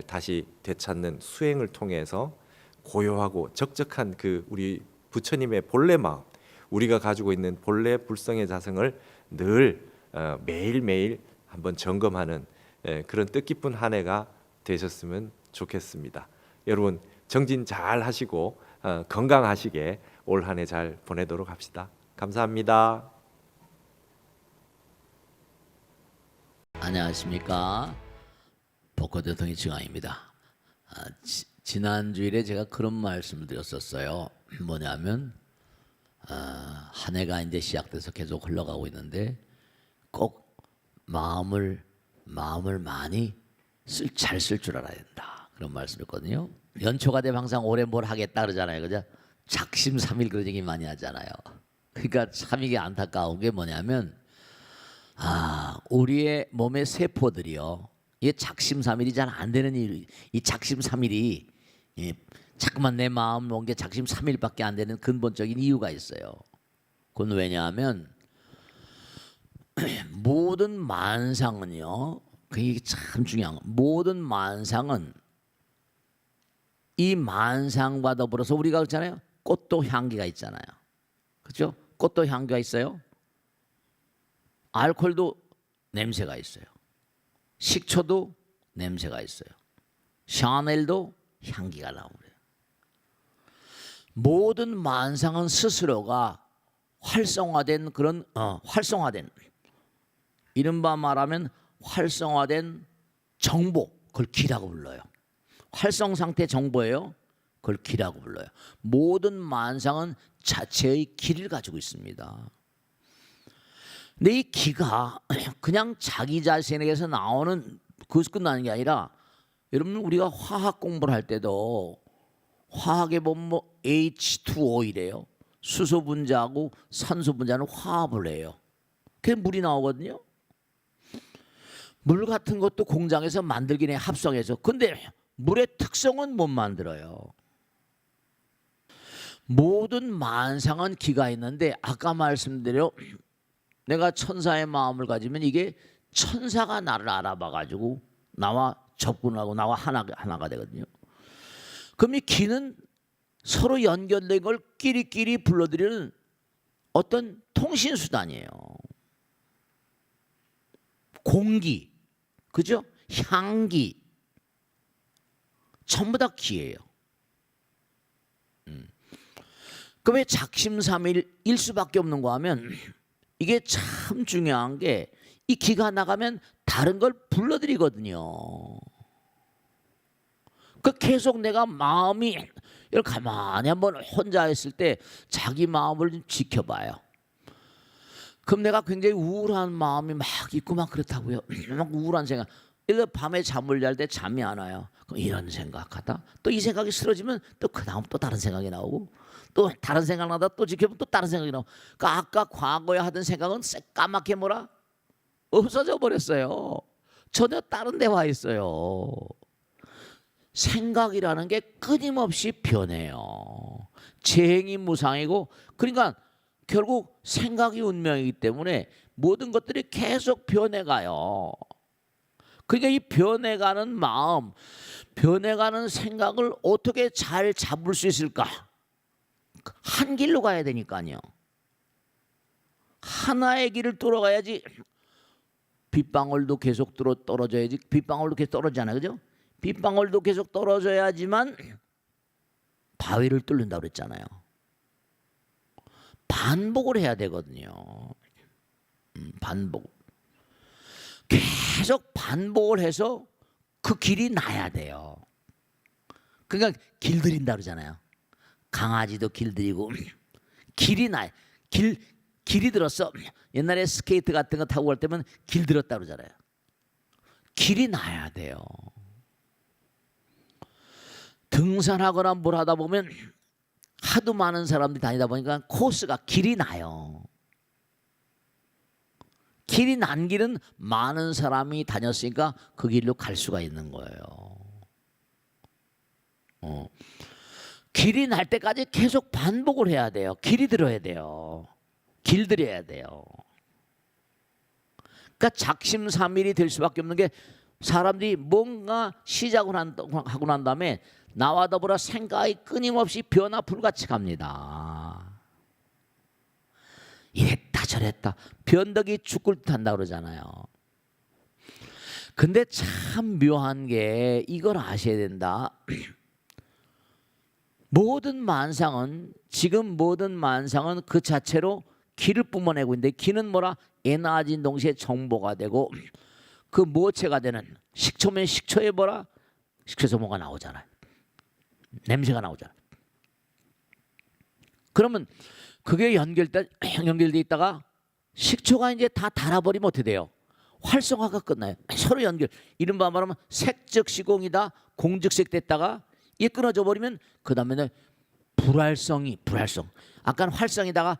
다시 되찾는 수행을 통해서 고요하고 적적한 그 우리 부처님의 본래 마음, 우리가 가지고 있는 본래 불성의 자성을 늘 매일매일 한번 점검하는 그런 뜻깊은 한 해가 되셨으면 좋겠습니다. 여러분, 정진 잘 하시고 건강하시게 올 한 해 잘 보내도록 합시다. 감사합니다. 안녕하십니까, 복고대통령 증화입니다. 지난 주일에 제가 그런 말씀을 드렸었어요. 뭐냐면 한 해가 이제 시작돼서 계속 흘러가고 있는데 꼭 마음을 많이 잘 쓸 줄 알아야 된다, 그런 말씀을 했거든요. 연초가 되면 항상 올해 뭘 하겠다 그러잖아요, 그죠? 작심삼일 그런 얘기 많이 하잖아요. 그러니까 참 이게 안타까운 게 뭐냐면 우리의 몸의 세포들이요, 이게 작심삼일이 잘 안 되는 이 작심삼일이 자꾸만 내 마음 놓은 게 작심삼일밖에 안 되는 근본적인 이유가 있어요. 그건 왜냐하면 모든 만상은요, 그게 참 중요한 거. 모든 만상은 이 만상과 더불어서 우리가 그렇잖아요. 꽃도 향기가 있잖아요. 그렇죠? 꽃도 향기가 있어요. 알코올도 냄새가 있어요. 식초도 냄새가 있어요. 샤넬도 향기가 나오고 그래요. 모든 만상은 스스로가 활성화된 그런 활성화된, 이른바 말하면 활성화된 정보, 그걸 기라고 불러요. 활성 상태 정보예요. 그걸 기라고 불러요. 모든 만상은 자체의 기를 가지고 있습니다. 근데 이 기가 그냥 자기 자신에게서 나오는 그것이 끝나는 게 아니라, 여러분 우리가 화학 공부를 할 때도 화학에 보면 뭐 H2O이래요. 수소 분자하고 산소 분자는 화합을 해요. 그래서 물이 나오거든요. 물 같은 것도 공장에서 만들긴 해, 합성해서. 근데 물의 특성은 못 만들어요. 모든 만상은 기가 있는데, 아까 말씀드려 내가 천사의 마음을 가지면 이게 천사가 나를 알아봐 가지고 나와 접근하고 나와 하나가 되거든요. 그럼 이 기는 서로 연결된 걸 끼리끼리 불러들이는 어떤 통신 수단이에요. 공기, 그죠? 향기, 전부 다 기예요. 그 왜 작심삼일일 수밖에 없는 거 하면, 이게 참 중요한 게 이 기가 나가면 다른 걸 불러들이거든요. 그 계속 내가 마음이 이렇게 가만히 한번 혼자 있을 때 자기 마음을 좀 지켜봐요. 그럼 내가 굉장히 우울한 마음이 막 있고 막 그렇다고요. 막 우울한 생각. 예를 들어 밤에 잠을 잘 때 잠이 안 와요. 그럼 이런 생각하다 또 이 생각이 싫어지면 또 그 다음 또 다른 생각이 나오고, 또 다른 생각 나다 또 지켜보면 또 다른 생각이 나오고. 그러니까 아까 과거에 하던 생각은 새까맣게 뭐라 없어져 버렸어요. 전혀 다른 데 와 있어요. 생각이라는 게 끊임없이 변해요. 재행이 무상이고, 그러니까 결국 생각이 운명이기 때문에 모든 것들이 계속 변해가요. 그러니까 이 변해가는 마음, 변해가는 생각을 어떻게 잘 잡을 수 있을까? 한 길로 가야 되니까요. 하나의 길을 뚫어가야지. 빗방울도 계속 떨어져야지. 빗방울도 계속 떨어지잖아요, 그죠? 빗방울도 계속 떨어져야지만 바위를 뚫는다고 그랬잖아요. 반복을 해야 되거든요. 반복. 계속 반복을 해서 그 길이 나야 돼요. 그러니까 길들인다 그러잖아요. 강아지도 길들이고 길이 나요. 길이 들었어. 옛날에 스케이트 같은 거 타고 갈 때면 길들었다 그러잖아요. 길이 나야 돼요. 등산하거나 뭘 하다 보면 하도 많은 사람들이 다니다 보니까 코스가 길이 나요. 길이 난 길은 많은 사람이 다녔으니까 그 길로 갈 수가 있는 거예요. 길이 날 때까지 계속 반복을 해야 돼요. 길이 들어야 돼요. 길들여야 돼요. 그러니까 작심삼일이 될 수밖에 없는 게, 사람들이 뭔가 시작을 하고 난 다음에 나와 더불어 생각이 끊임없이 변화 불같이 갑니다. 이랬다 저랬다 변덕이 죽을 듯 한다 그러잖아요. 근데 참 묘한 게 이걸 아셔야 된다. 지금 모든 만상은 그 자체로 기를 뿜어내고 있는데, 기는 뭐라? 에너지 동시에 정보가 되고, 그 모체가 되는, 식초면 식초에 뭐라? 식초에서 뭐가 나오잖아요. 냄새가 나오잖아요. 그러면 그게 연결돼 있다가 식초가 이제 다 닳아버리면 어떻게 돼요? 활성화가 끝나요. 서로 연결. 이른바 말하면 색즉 시공이다 공즉색 됐다가 이게 끊어져 버리면 그 다음에는 불활성. 아까는 활성이다가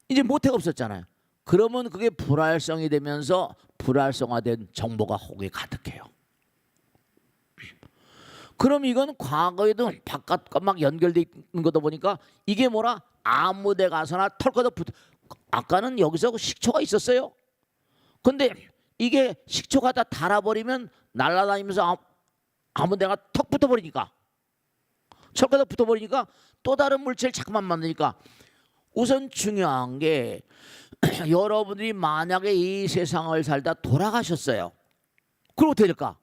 이제 모태가 없었잖아요. 그러면 그게 불활성이 되면서 불활성화된 정보가 혹에 가득해요. 그럼 이건 과거에도 바깥과 막 연결돼 있는 거다 보니까 이게 뭐라 아무 데 가서나 털거도 아까는 여기서 식초가 있었어요. 근데 이게 식초가 다 닳아버리면 날아다니면서 아무 데가 턱 붙어버리니까 털거도 붙어버리니까 또 다른 물질 자꾸만 만드니까 우선 중요한 게 여러분들이 만약에 이 세상을 살다 돌아가셨어요. 그럼 어떻게 될까?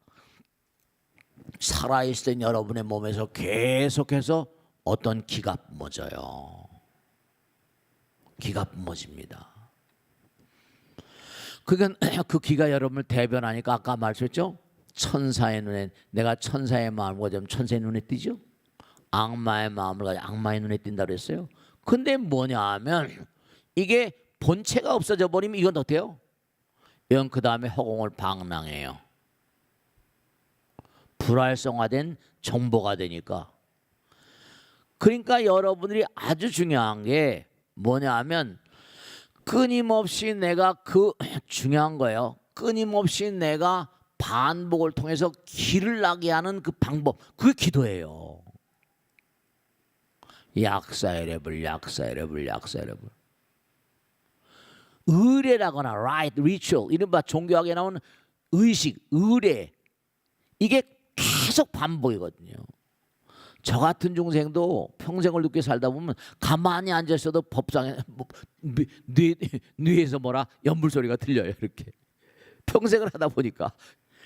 살아있을 땐 여러분의 몸에서 계속해서 어떤 기가 뿜어져요. 기가 뿜어집니다. 그러니까 그 기가 여러분을 대변하니까 아까 말씀했죠? 천사의 눈에 내가 천사의 마음을 가지면 천사의 눈에 띄죠? 악마의 마음을 가지고 악마의 눈에 띈다고 했어요. 근데 뭐냐 하면 이게 본체가 없어져 버리면 이건 어때요? 이건 그 다음에 허공을 방랑해요. 불활성화된 정보가 되니까. 그러니까 여러분들이 아주 중요한 게 뭐냐 하면 끊임없이 내가 중요한 거예요. 끊임없이 내가 반복을 통해서 길을 나게 하는 그 방법, 그게 기도예요. 약사의 랩을 의례라거나 right, ritual 이른바 종교학에 나오는 의식, 의례 이게 계속 반복이거든요. 저 같은 중생도 평생을 늦게 살다 보면 가만히 앉아 있어도 법상에 뇌에서 뭐라 연불 소리가 들려요. 이렇게 평생을 하다 보니까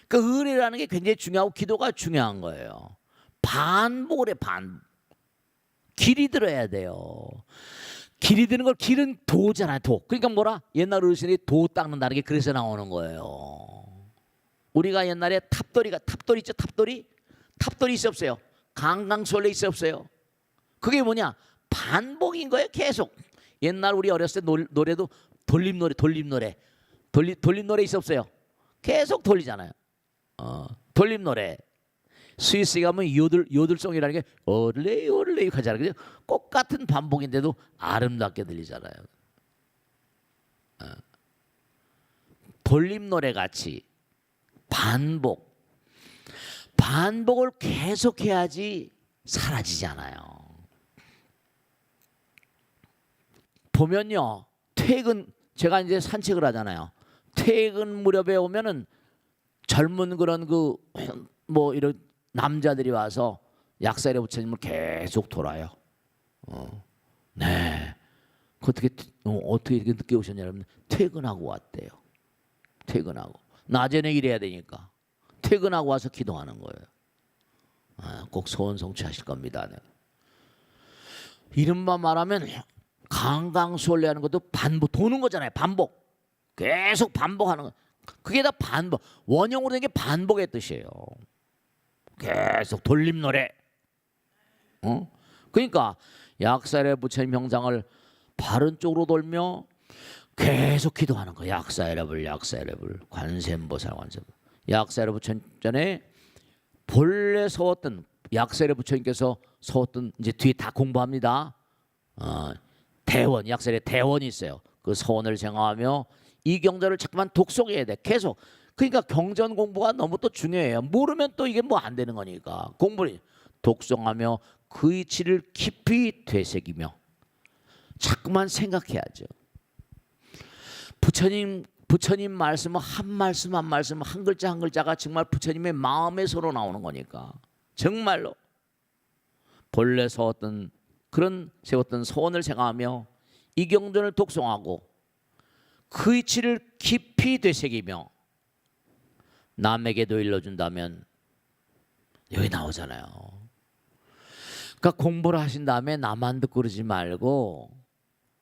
그 의례라는 게 굉장히 중요하고 기도가 중요한 거예요. 반복을 해. 길이 들어야 돼요. 길이 드는 걸 길은 도잖아요. 도. 그러니까 뭐라 옛날 어르신이 도 닦는다는 게 그래서 나오는 거예요. 우리가 옛날에 탑돌이 있죠. 탑돌이 있어 없어요. 강강술래 있어 없어요. 그게 뭐냐 반복인 거예요. 계속. 옛날 우리 어렸을 때 노래도 돌림노래 있어 없어요. 계속 돌리잖아요. 돌림노래. 스위스 가면 요들송이라는 게 오를레이 하잖아요. 그죠? 똑같은 반복인데도 아름답게 들리잖아요. 돌림노래 같이 반복을 계속해야지 사라지잖아요. 보면요, 제가 이제 산책을 하잖아요. 퇴근 무렵에 오면은 젊은 그런 이런 남자들이 와서 약사의 부처님을 계속 돌아요. 네. 어떻게 이렇게 늦게 오셨냐면 퇴근하고 왔대요. 퇴근하고 낮에는 일해야 되니까 퇴근하고 와서 기도하는 거예요. 꼭 소원 성취하실 겁니다. 네. 이른바 말하면 강강수월래하는 것도 반복 도는 거잖아요. 반복 계속 반복하는 거. 그게 다 반복 원형으로 된 게 반복의 뜻이에요. 계속 돌림노래. 그러니까 약사의 부처님 형상을 바른 쪽으로 돌며 계속 기도하는 거예요. 약사의 랩을 관세음보살 약사의 부처님 전에 본래 서웠던 약사의 부처님께서 서웠던 이제 뒤에 다 공부합니다. 대원 약사의 대원이 있어요. 그 서원을 생각하며 이 경전을 자꾸만 독송해야 돼. 계속. 그러니까 경전 공부가 너무 또 중요해요. 모르면 또 이게 뭐 안 되는 거니까. 공부를 독송하며 그 이치를 깊이 되새기며 자꾸만 생각해야죠. 부처님 말씀은 한 말씀 한 글자 한 글자가 정말 부처님의 마음에서로 나오는 거니까 정말로 본래 세웠던 서원을 생각하며 이 경전을 독송하고 그 이치를 깊이 되새기며 남에게도 일러준다면 여기 나오잖아요. 그러니까 공부를 하신 다음에 나만 듣고 그러지 말고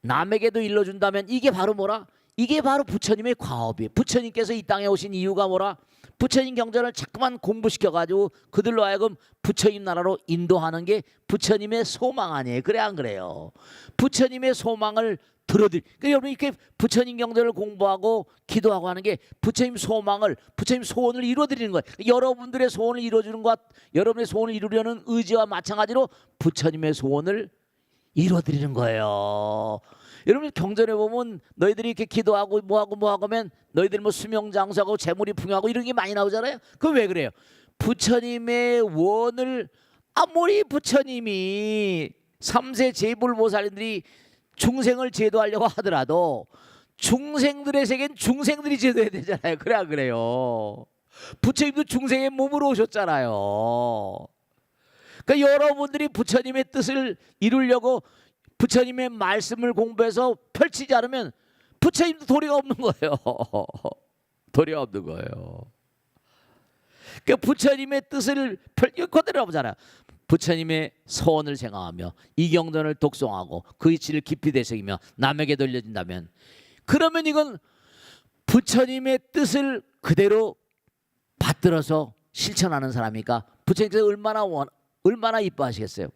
남에게도 일러준다면 이게 바로 뭐라? 이게 바로 부처님의 과업이에요. 부처님께서 이 땅에 오신 이유가 뭐라? 부처님 경전을 자꾸만 공부시켜가지고 그들로 하여금 부처님 나라로 인도하는 게 부처님의 소망 아니에요. 그래 안 그래요? 부처님의 소망을 그러니까 여러분 이렇게 부처님 경전을 공부하고 기도하고 하는 게 부처님 소망을, 부처님 소원을 이루어드리는 거예요. 여러분들의 소원을 이루어주는 것, 여러분의 소원을 이루려는 의지와 마찬가지로 부처님의 소원을 이루어드리는 거예요. 여러분 경전에 보면 너희들이 이렇게 기도하고 뭐하고 하면 너희들 뭐 수명장수하고 재물이 풍요하고 이런 게 많이 나오잖아요. 그럼 왜 그래요? 부처님의 원을 아무리 부처님이 삼세 제불보살님들이 중생을 제도하려고 하더라도 중생들의 세계는 중생들이 제도해야 되잖아요. 그래야 그래요. 부처님도 중생의 몸으로 오셨잖아요. 그러니까 여러분들이 부처님의 뜻을 이루려고 부처님의 말씀을 공부해서 펼치지 않으면 부처님도 도리가 없는 거예요. 도리가 없는 거예요. 그러니까 부처님의 뜻을 그대로 보잖아요. 부처님의 소원을 생각하며 이 경전을 독송하고 그 이치를 깊이 되새기며 남에게 돌려준다면, 그러면 이건 부처님의 뜻을 그대로 받들어서 실천하는 사람이니까 부처님께서 얼마나 이뻐하시겠어요.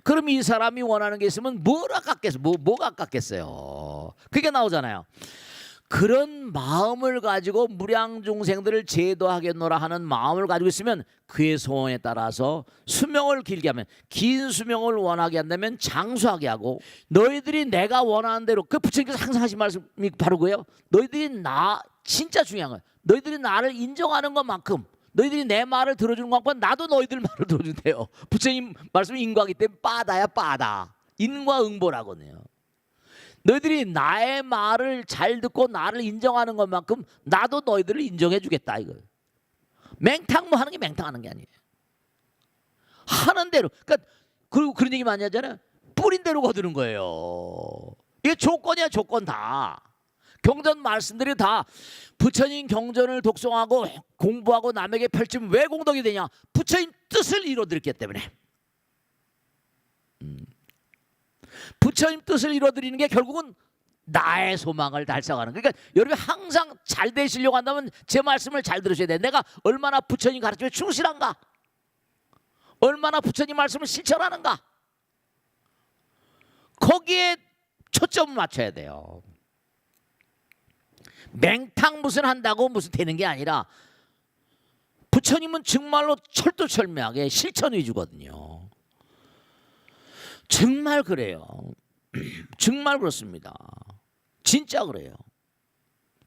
그럼 이 사람이 원하는 게 있으면 뭐가 깎겠어요. 그게 나오잖아요. 그런 마음을 가지고 무량중생들을 제도하겠노라 하는 마음을 가지고 있으면 그의 소원에 따라서 수명을 길게 하면, 긴 수명을 원하게 한다면 장수하게 하고, 너희들이 내가 원하는 대로, 그 부처님께서 항상 하신 말씀이 바로 그예요. 너희들이 진짜 중요한 거예요. 너희들이 나를 인정하는 것만큼, 너희들이 내 말을 들어주는 것만큼 나도 너희들 말을 들어준대요. 부처님 말씀은 인과기 때문에 빠다야 빠다. 인과응보라거든요. 너희들이 나의 말을 잘 듣고 나를 인정하는 것만큼 나도 너희들을 인정해 주겠다 이거예요. 맹탕 뭐 하는 게 맹탕하는 게 아니에요. 하는 대로. 그러니까 그런 얘기 많이 하잖아요. 뿌린 대로 거두는 거예요. 이게 조건이야, 조건 다. 경전 말씀들이 다 부처님 경전을 독송하고 공부하고 남에게 펼치면 왜 공덕이 되냐? 부처님 뜻을 이루어드렸기 때문에. 부처님 뜻을 이루어드리는 게 결국은 나의 소망을 달성하는. 그러니까 여러분이 항상 잘 되시려고 한다면 제 말씀을 잘 들으셔야 돼요. 내가 얼마나 부처님 가르침에 충실한가, 얼마나 부처님 말씀을 실천하는가, 거기에 초점을 맞춰야 돼요. 맹탕 무슨 한다고 무슨 되는 게 아니라 부처님은 정말로 철두철미하게 실천 위주거든요. 정말 그래요. 정말 그렇습니다. 진짜 그래요.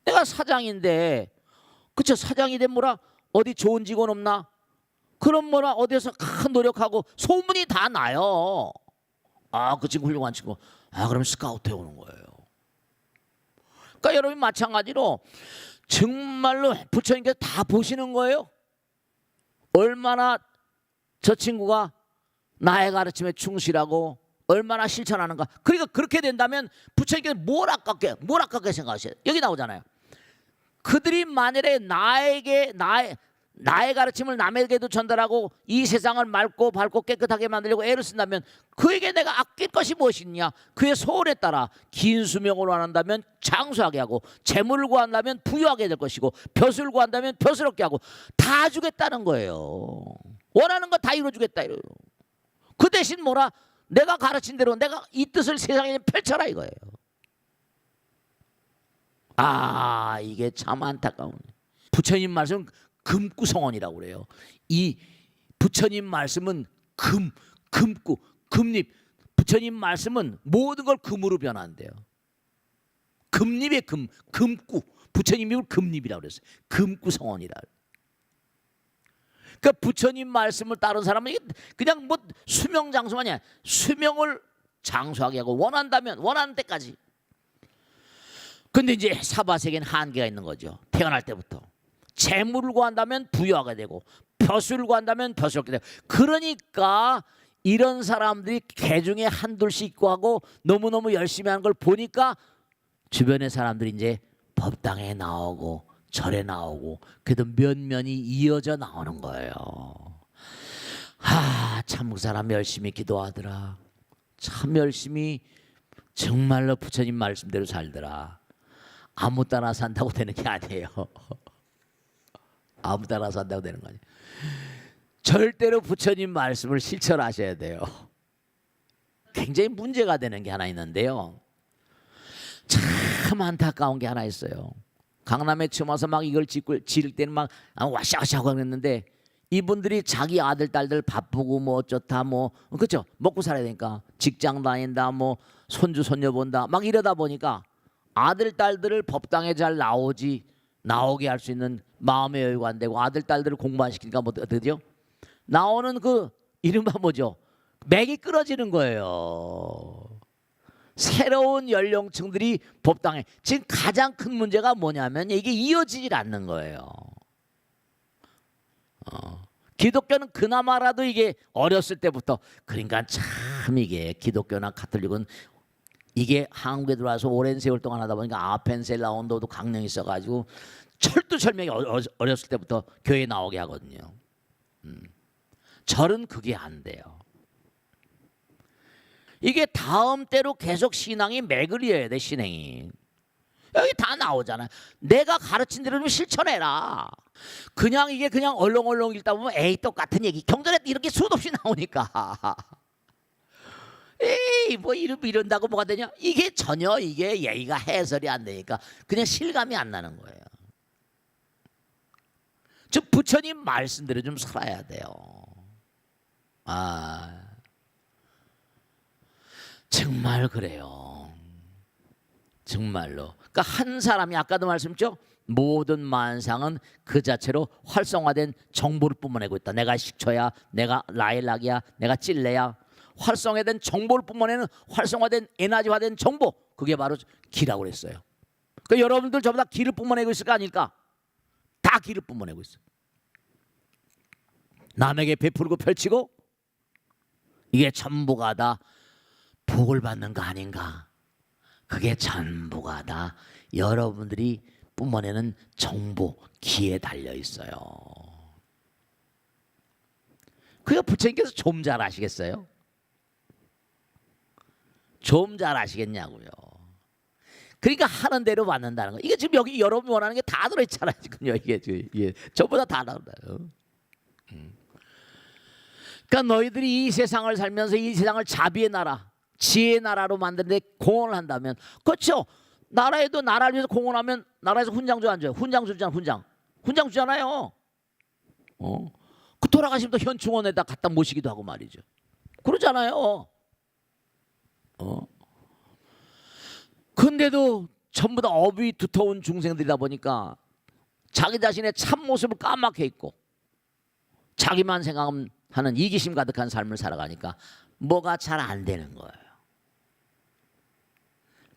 내가 사장인데, 그쵸, 사장이 된 뭐라 어디 좋은 직원 없나? 그럼 뭐라 어디서 큰 노력하고 소문이 다 나요. 아, 그 친구 훌륭한 친구. 아, 그럼 스카우트 해오는 거예요. 그러니까 여러분 마찬가지로 정말로 부처님께서 다 보시는 거예요. 얼마나 저 친구가 나의 가르침에 충실하고 얼마나 실천하는가. 그러니까 그렇게 된다면 부처님께서 뭘 아깝게 생각하셔요. 여기 나오잖아요. 그들이 만일에 나의 가르침을 남에게도 전달하고 이 세상을 맑고 밝고 깨끗하게 만들려고 애를 쓴다면 그에게 내가 아낄 것이 무엇이냐? 그의 소원에 따라 긴 수명을 원한다면 장수하게 하고, 재물을 구한다면 부유하게 될 것이고, 벼슬을 구한다면 벼슬없게 하고, 다 주겠다는 거예요. 원하는 거 다 이루어주겠다 이래요. 그 대신 뭐라? 내가 가르친 대로 내가 이 뜻을 세상에 펼쳐라 이거예요. 아, 이게 참 안타까운. 부처님 말씀은 금구성원이라고 그래요. 이 부처님 말씀은 금구, 금립. 부처님 말씀은 모든 걸 금으로 변한대요. 금립의 금구. 부처님이 금립이라고 그랬어요. 금구성원이라. 그러니까 부처님 말씀을 따른 사람은 그냥 뭐 수명 장수만이 아니야. 수명을 장수하게 하고 원한다면 원하는 때까지. 근데 이제 사바세계는 한계가 있는 거죠. 태어날 때부터. 재물을 구한다면 부유하게 되고, 벼슬을 구한다면 벼슬없게 되고. 그러니까 이런 사람들이 개중에 한둘씩 있고 하고 너무너무 열심히 하는 걸 보니까 주변의 사람들이 이제 법당에 나오고 절에 나오고 그래도 면면이 이어져 나오는 거예요. 참 그 사람 열심히 기도하더라. 참 열심히 정말로 부처님 말씀대로 살더라. 아무 따라 산다고 되는 게 아니에요. 아무 따라 산다고 되는 거 아니에요. 절대로 부처님 말씀을 실천하셔야 돼요. 굉장히 문제가 되는 게 하나 있는데요. 참 안타까운 게 하나 있어요. 강남에 처음 와서 막 이걸 지을 때는 막 와샤와샤 하고 그랬는데 이분들이 자기 아들 딸들 바쁘고 뭐 어쩌다 뭐 그렇죠, 먹고 살아야 되니까 직장 다닌다 뭐 손주 손녀 본다 막 이러다 보니까 아들 딸들을 법당에 잘 나오게 할 수 있는 마음의 여유가 안 되고 아들 딸들을 공부 안 시키니까 뭐 어떻게죠? 나오는 그 이른바 뭐죠? 맥이 끊어지는 거예요. 새로운 연령층들이 법당에 지금 가장 큰 문제가 뭐냐면 이게 이어지질 않는 거예요. 기독교는 그나마라도 이게 어렸을 때부터 그러니까 참 이게 기독교나 가톨릭은 이게 한국에 들어와서 오랜 세월 동안 하다 보니까 아펜셀 라운드도 강령이 있어가지고 철두철미하게 어렸을 때부터 교회에 나오게 하거든요. 절은 그게 안 돼요. 이게 다음 때로 계속 신앙이 맥을 이어야 돼. 신앙이 여기 다 나오잖아. 내가 가르친 대로 좀 실천해라. 그냥 이게 그냥 얼렁얼렁 읽다 보면 에이 똑같은 얘기 경전에 이렇게 수도 없이 나오니까 에이 뭐 이런다고 뭐가 되냐. 이게 전혀 이게 예의가 해설이 안 되니까 그냥 실감이 안 나는 거예요. 즉 부처님 말씀대로 좀 살아야 돼요. 정말 그래요. 정말로. 그러니까 한 사람이 아까도 말씀했죠. 모든 만상은 그 자체로 활성화된 정보를 뿜어내고 있다. 내가 식초야, 내가 라일락이야, 내가 찔레야. 활성화된 정보를 뿜어내는 활성화된 에너지화된 정보. 그게 바로 기라고 그랬어요. 그러니까 여러분들 전부 다 기를 뿜어내고 있을 거 아닐까? 다 기를 뿜어내고 있어요. 남에게 베풀고 펼치고 이게 전부가 다 복을 받는 거 아닌가? 그게 전부가 다 여러분들이 뿜어내는 정보, 기에 달려 있어요. 그게 부처님께서 좀 잘 아시겠어요? 좀 잘 아시겠냐고요. 그러니까 하는 대로 받는다는 거. 이게 지금 여기 여러분이 원하는 게 다 들어있잖아요. 지금요. 이게 전부 다 나온다요. 그러니까 너희들이 이 세상을 살면서 이 세상을 자비의 나라, 지혜의 나라로 만드는데 공헌을 한다면, 그렇죠? 나라에도 나라를 위해서 공헌하면 나라에서 훈장 줘 안 줘요? 훈장 주잖아. 훈장 주잖아요. 그 돌아가시면 또 현충원에다 갖다 모시기도 하고 말이죠. 그러잖아요. 근데도 전부 다 업이 두터운 중생들이다 보니까 자기 자신의 참모습을 까맣게 있고 자기만 생각하는 이기심 가득한 삶을 살아가니까 뭐가 잘 안 되는 거예요.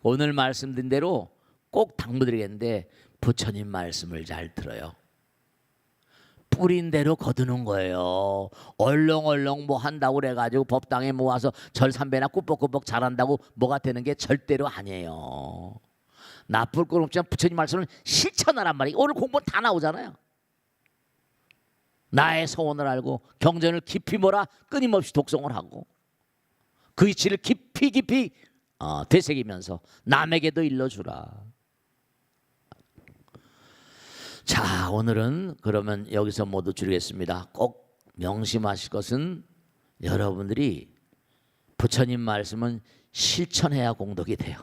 오늘 말씀드린 대로 꼭 당부드리겠는데 부처님 말씀을 잘 들어요. 뿌린 대로 거두는 거예요. 얼렁얼렁 뭐 한다고 그래가지고 법당에 모아서 절 삼배나 꾸벅꾸벅 잘한다고 뭐가 되는 게 절대로 아니에요. 나쁠 건 없지만 부처님 말씀을 실천하란 말이에요. 오늘 공부 다 나오잖아요. 나의 소원을 알고 경전을 깊이 몰아 끊임없이 독송을 하고 그 이치를 깊이 되새기면서 남에게도 일러주라. 자, 오늘은 그러면 여기서 모두 줄이겠습니다. 꼭 명심하실 것은 여러분들이 부처님 말씀은 실천해야 공덕이 돼요.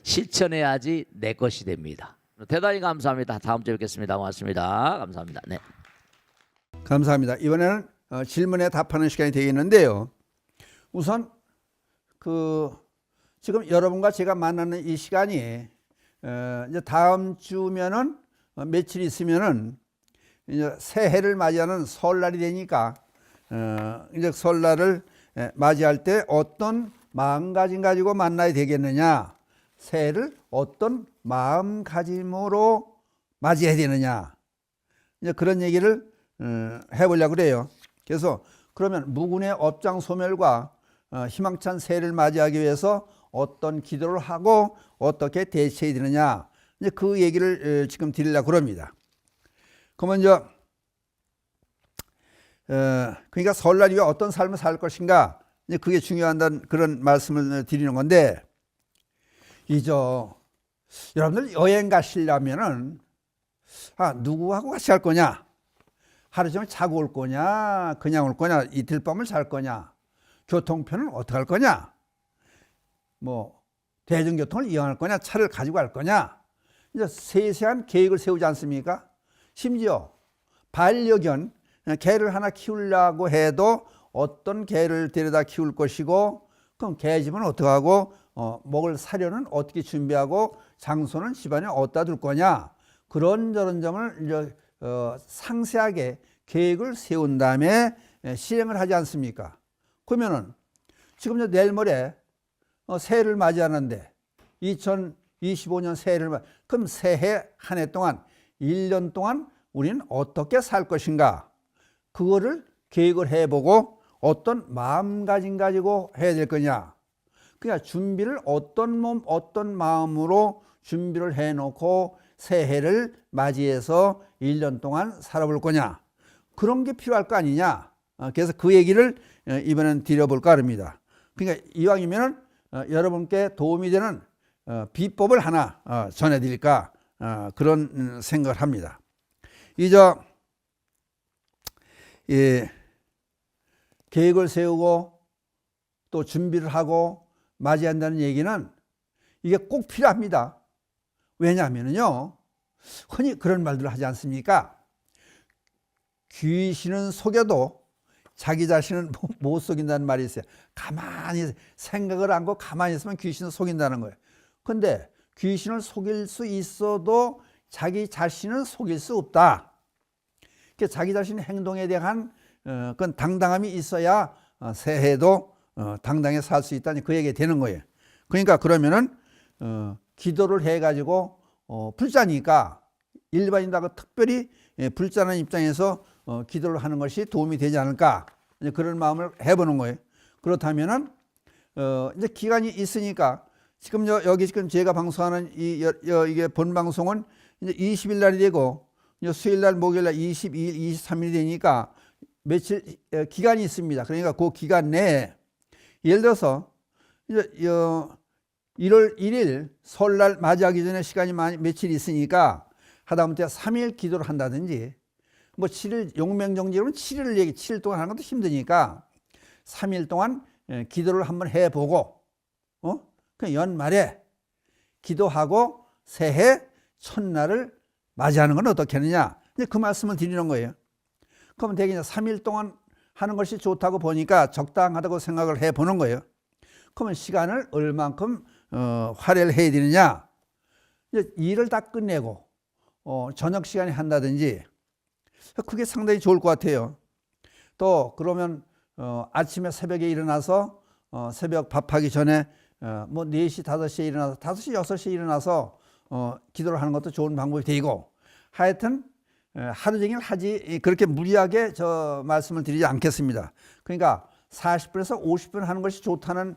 실천해야지 내 것이 됩니다. 대단히 감사합니다. 다음 주에 뵙겠습니다. 고맙습니다. 감사합니다. 네. 감사합니다. 이번에는 질문에 답하는 시간이 되겠는데요. 우선 지금 여러분과 제가 만나는 이 시간이 이제 다음 주면은 며칠 있으면은 이제 새해를 맞이하는 설날이 되니까 이제 설날을 맞이할 때 어떤 마음가짐 가지고 만나야 되겠느냐, 새해를 어떤 마음가짐으로 맞이해야 되느냐, 이제 그런 얘기를 해보려고 그래요. 그래서 그러면 무군의 업장 소멸과 희망찬 새해를 맞이하기 위해서 어떤 기도를 하고 어떻게 대처해야 되느냐, 이제 그 얘기를 지금 드리려고 그럽니다. 그러면 이제 그러니까 설날 이후에 어떤 삶을 살 것인가, 이제 그게 중요하다는 그런 말씀을 드리는 건데, 여러분들 여행 가시려면은 누구하고 같이 갈 거냐, 하루 종일 자고 올 거냐, 그냥 올 거냐, 이틀 밤을 잘 거냐, 교통편은 어떻게 할 거냐, 뭐 대중교통을 이용할 거냐, 차를 가지고 갈 거냐, 이제 세세한 계획을 세우지 않습니까? 심지어 반려견, 개를 하나 키우려고 해도 어떤 개를 데려다 키울 것이고, 그럼 개 집은 어떻게 하고, 먹을 사료는 어떻게 준비하고, 장소는 집안에 어디다 둘 거냐, 그런저런 점을 이제 상세하게 계획을 세운 다음에 실행을 하지 않습니까? 그러면은 지금 이제 내일 모레 새해를 맞이하는데 2025년 새해를 그럼 새해 한 해 동안 1년 동안 우리는 어떻게 살 것인가, 그거를 계획을 해보고 어떤 마음가짐 가지고 해야 될 거냐, 그러니까 준비를 어떤 마음으로 준비를 해놓고 새해를 맞이해서 1년 동안 살아볼 거냐, 그런 게 필요할 거 아니냐. 그래서 그 얘기를 이번엔 드려볼까 합니다. 그러니까 이왕이면 여러분께 도움이 되는 비법을 하나 전해드릴까 그런 생각을 합니다. 계획을 세우고 또 준비를 하고 맞이한다는 얘기는 이게 꼭 필요합니다. 왜냐하면요, 흔히 그런 말들을 하지 않습니까? 귀신은 속여도 자기 자신은 못 속인다는 말이 있어요. 가만히 생각을 안고 가만히 있으면 귀신을 속인다는 거예요. 근데 귀신을 속일 수 있어도 자기 자신은 속일 수 없다. 자기 자신의 행동에 대한 그건 당당함이 있어야 새해도 당당히 살 수 있다니 그 얘기가 되는 거예요. 그러니까 그러면은 기도를 해가지고 불자니까 일반인들하고 특별히 불자는 입장에서 기도를 하는 것이 도움이 되지 않을까, 이제 그런 마음을 해보는 거예요. 그렇다면은 이제 기간이 있으니까 지금 여기 지금 제가 방송하는 이게 본 방송은 이제 20일 날이 되고 수요일 날 목요일 날 22일, 23일이 되니까 며칠 기간이 있습니다. 그러니까 그 기간 내에 예를 들어서 이제 1월 1일 설날 맞이하기 전에 시간이 며칠 있으니까 하다못해 3일 기도를 한다든지, 뭐 7일 용맹정지로는 7일 동안 하는 것도 힘드니까 3일 동안 기도를 한번 해보고, 그 연말에 기도하고 새해 첫날을 맞이하는 건 어떻게 하느냐, 이제 그 말씀을 드리는 거예요. 그러면 대개 3일 동안 하는 것이 좋다고 보니까 적당하다고 생각을 해보는 거예요. 그러면 시간을 얼만큼 할애를 해야 되느냐, 이제 일을 다 끝내고 저녁 시간에 한다든지, 그게 상당히 좋을 것 같아요. 또 그러면 아침에 새벽에 일어나서 새벽 밥하기 전에 뭐 4시, 5시에 일어나서 5시, 6시에 일어나서 기도를 하는 것도 좋은 방법이 되고, 하여튼 하루 종일 하지, 그렇게 무리하게 저 말씀을 드리지 않겠습니다. 그러니까 40분에서 50분 하는 것이 좋다는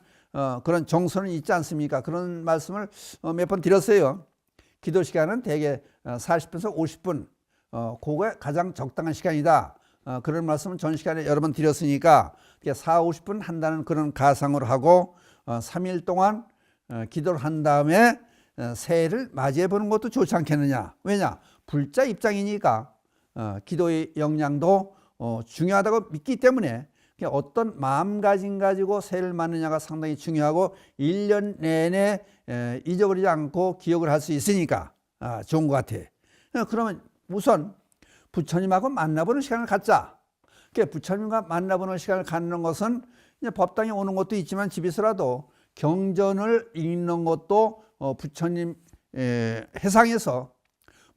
그런 정서는 있지 않습니까? 그런 말씀을 몇 번 드렸어요. 기도 시간은 대개 40분에서 50분, 그거가 가장 적당한 시간이다. 그런 말씀은 전 시간에 여러 번 드렸으니까 4, 50분 한다는 그런 가상으로 하고 3일 동안 기도를 한 다음에 새해를 맞이해 보는 것도 좋지 않겠느냐. 왜냐? 불자 입장이니까 기도의 역량도 중요하다고 믿기 때문에 어떤 마음가짐 가지고 새해를 맞느냐가 상당히 중요하고 1년 내내 잊어버리지 않고 기억을 할 수 있으니까 좋은 것 같아. 그러면 우선 부처님하고 만나보는 시간을 갖자. 부처님과 만나보는 시간을 갖는 것은 이제 법당에 오는 것도 있지만 집에서라도 경전을 읽는 것도 부처님 해상에서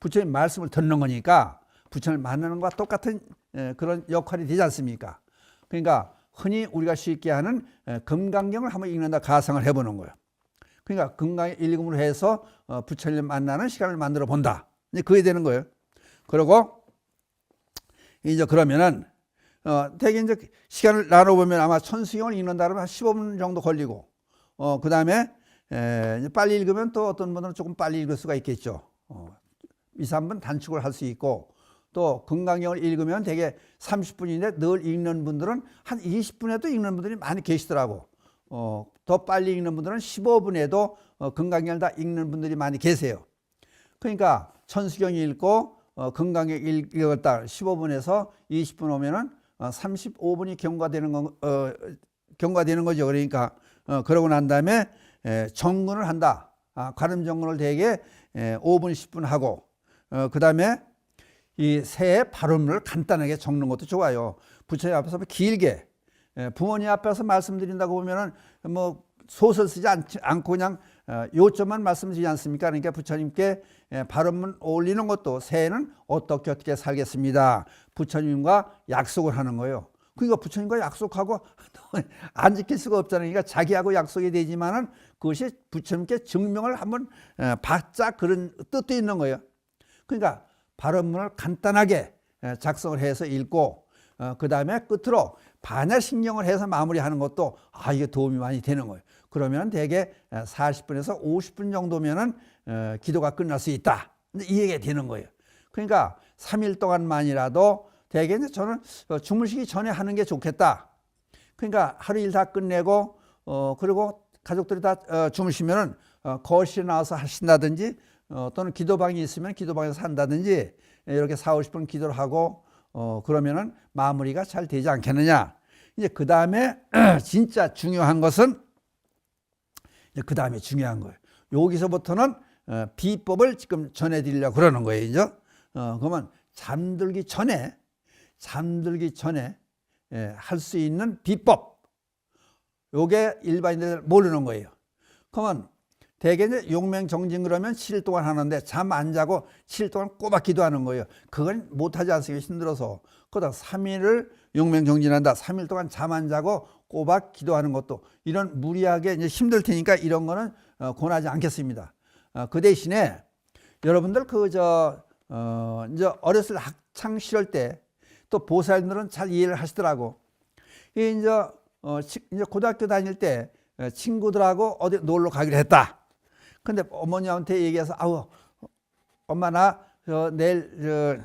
부처님 말씀을 듣는 거니까 부처님을 만나는 것과 똑같은 그런 역할이 되지 않습니까? 그러니까 흔히 우리가 쉽게 하는 금강경을 한번 읽는다 가상을 해보는 거예요. 그러니까 금강의 읽음으로 해서 부처님을 만나는 시간을 만들어 본다. 이제 그게 되는 거예요. 그리고 이제 그러면은 대개 이제 시간을 나눠보면 아마 천수경을 읽는다 그러면 한 15분 정도 걸리고, 그 다음에 빨리 읽으면 또 어떤 분들은 조금 빨리 읽을 수가 있겠죠. 2, 3분 단축을 할 수 있고, 또 금강경을 읽으면 되게 30분인데 늘 읽는 분들은 한 20분에도 읽는 분들이 많이 계시더라고. 더 빨리 읽는 분들은 15분에도 금강경을 다 읽는 분들이 많이 계세요. 그러니까 천수경 읽고 금강경 읽었다 15분에서 20분 오면은 35분이 경과되는 거죠. 그러니까 그러고 난 다음에 정근을 한다. 관음 정근을 대개 5분 10분 하고 그 다음에 이 새해 발음을 간단하게 적는 것도 좋아요. 부처님 앞에서 길게 부모님 앞에서 말씀드린다고 보면은 뭐 소설 쓰지 않고 그냥 요점만 말씀드리지 않습니까? 그러니까 부처님께 발음을 올리는 것도 새해는 어떻게 살겠습니다. 부처님과 약속을 하는 거예요. 그러니까 부처님과 약속하고 안 지킬 수가 없잖아요. 그러니까 자기하고 약속이 되지만은 그것이 부처님께 증명을 한번 받자 그런 뜻도 있는 거예요. 그러니까 발음문을 간단하게 작성을 해서 읽고 그 다음에 끝으로 반야신경을 해서 마무리하는 것도 이게 도움이 많이 되는 거예요. 그러면 대개 40분에서 50분 정도면은 기도가 끝날 수 있다. 이 얘기가 되는 거예요. 그러니까 3일 동안만이라도 대개 이제 저는 주무시기 전에 하는 게 좋겠다. 그러니까 하루 일 다 끝내고 그리고 가족들이 다 주무시면은 거실에 나와서 하신다든지 또는 기도방이 있으면 기도방에서 한다든지 이렇게 40-50분 기도를 하고 그러면은 마무리가 잘 되지 않겠느냐. 이제 그 다음에 진짜 중요한 것은 이제 그 다음에 중요한 거예요. 여기서부터는 비법을 지금 전해드리려고 그러는 거예요. 이제 그러면 잠들기 전에 할 수 있는 비법. 요게 일반인들 모르는 거예요. 그러면 대개 이제 용맹정진 그러면 7일 동안 하는데 잠 안 자고 7일 동안 꼬박 기도하는 거예요. 그건 못하지 않습니까? 힘들어서. 그러다 3일을 용맹정진한다. 3일 동안 잠 안 자고 꼬박 기도하는 것도 이런 무리하게 이제 힘들 테니까 이런 거는 권하지 않겠습니다. 그 대신에 여러분들 이제 어렸을 학창 시절 때 또 보살들은 잘 이해를 하시더라고. 이제 고등학교 다닐 때 친구들하고 어디 놀러 가기로 했다. 근데 어머니한테 얘기해서 엄마 나 내일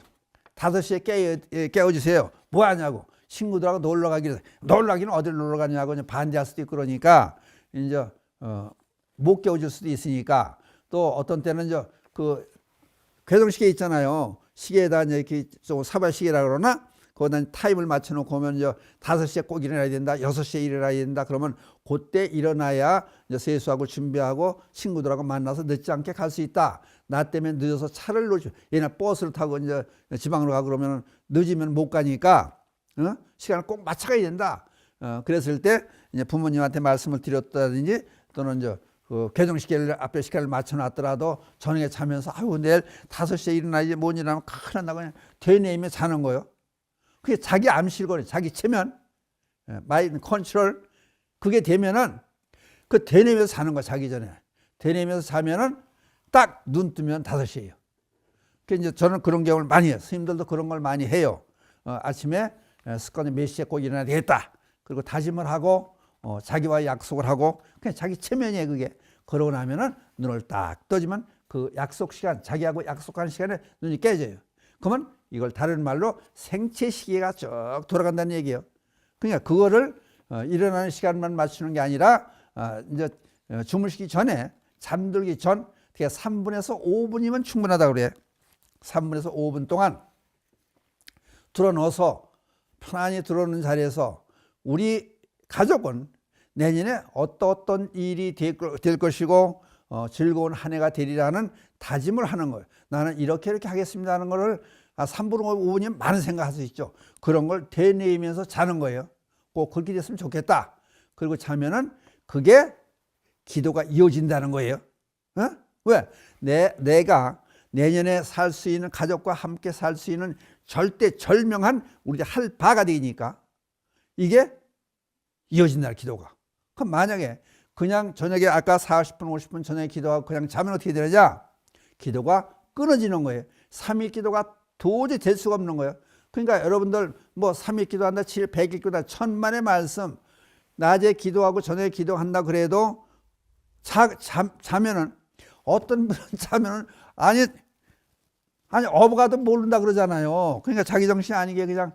5시에 깨워주세요. 뭐 하냐고. 친구들하고 놀러 가기로. 놀러 가기는 어디를 놀러 가냐고 반대할 수도 있고 그러니까 이제 못 깨워줄 수도 있으니까 또 어떤 때는 이제 그 괴동시계 있잖아요. 시계에다 이렇게 좀 사발시계라 그러나 거기다 타임을 맞춰놓고 오면 이제 5시에 꼭 일어나야 된다. 6시에 일어나야 된다. 그러면 그때 일어나야 이제 세수하고 준비하고 친구들하고 만나서 늦지 않게 갈 수 있다. 나 때문에 늦어서 차를 놓지. 얘는 버스를 타고 이제 지방으로 가고 그러면 늦으면 못 가니까 시간을 꼭 맞춰가야 된다. 그랬을 때 이제 부모님한테 말씀을 드렸다든지 또는 이제 그 개정시계를 앞에 시간을 맞춰놨더라도 저녁에 자면서 내일 5시에 일어나야지 못 일어나면 큰일 난다고 그냥 되뇌이며 자는 거예요. 그게 자기 암실거리, 자기 체면, 마인드 컨트롤 그게 되면은 그 되뇌면서 자는 거야. 자기 전에 되뇌면서 자면은 딱 눈 뜨면 5시예요. 그 이제 저는 그런 경우를 많이 해요. 스님들도 그런 걸 많이 해요. 아침에 습관이 몇 시에 꼭 일어나야 되겠다. 그리고 다짐을 하고 자기와 약속을 하고 그냥 자기 체면이에요. 그게 그러고 나면은 눈을 딱 떠지면 그 약속 시간, 자기하고 약속하는 시간에 눈이 깨져요. 그러면 이걸 다른 말로 생체 시계가 쭉 돌아간다는 얘기예요. 그러니까 그거를 일어나는 시간만 맞추는 게 아니라 이제 주무시기 전에 잠들기 전 3분에서 5분이면 충분하다고 그래요. 3분에서 5분 동안 들어넣어서 편안히 들어오는 자리에서 우리 가족은 내년에 어떤 일이 될 것이고 즐거운 한 해가 되리라는 다짐을 하는 거예요. 나는 이렇게 하겠습니다 하는 거를 3분, 5분이면 많은 생각할 수 있죠. 그런 걸 되뇌이면서 자는 거예요. 꼭 그렇게 됐으면 좋겠다. 그리고 자면은 그게 기도가 이어진다는 거예요. 왜? 내가 내년에 살 수 있는 가족과 함께 살 수 있는 절대 절명한 우리가 할 바가 되니까 이게 이어진다 기도가. 그럼 만약에 그냥 저녁에 아까 40분 50분 저녁에 기도하고 그냥 자면 어떻게 되느냐? 기도가 끊어지는 거예요. 3일 기도가 도저히 될 수가 없는 거예요. 그러니까 여러분들 뭐 3일 기도한다 7일 100일 기도한다 천만의 말씀 낮에 기도하고 저녁에 기도한다 그래도 자면은 어떤 분은 자면은 아니 어부가도 모른다 그러잖아요. 그러니까 자기 정신이 아니게 그냥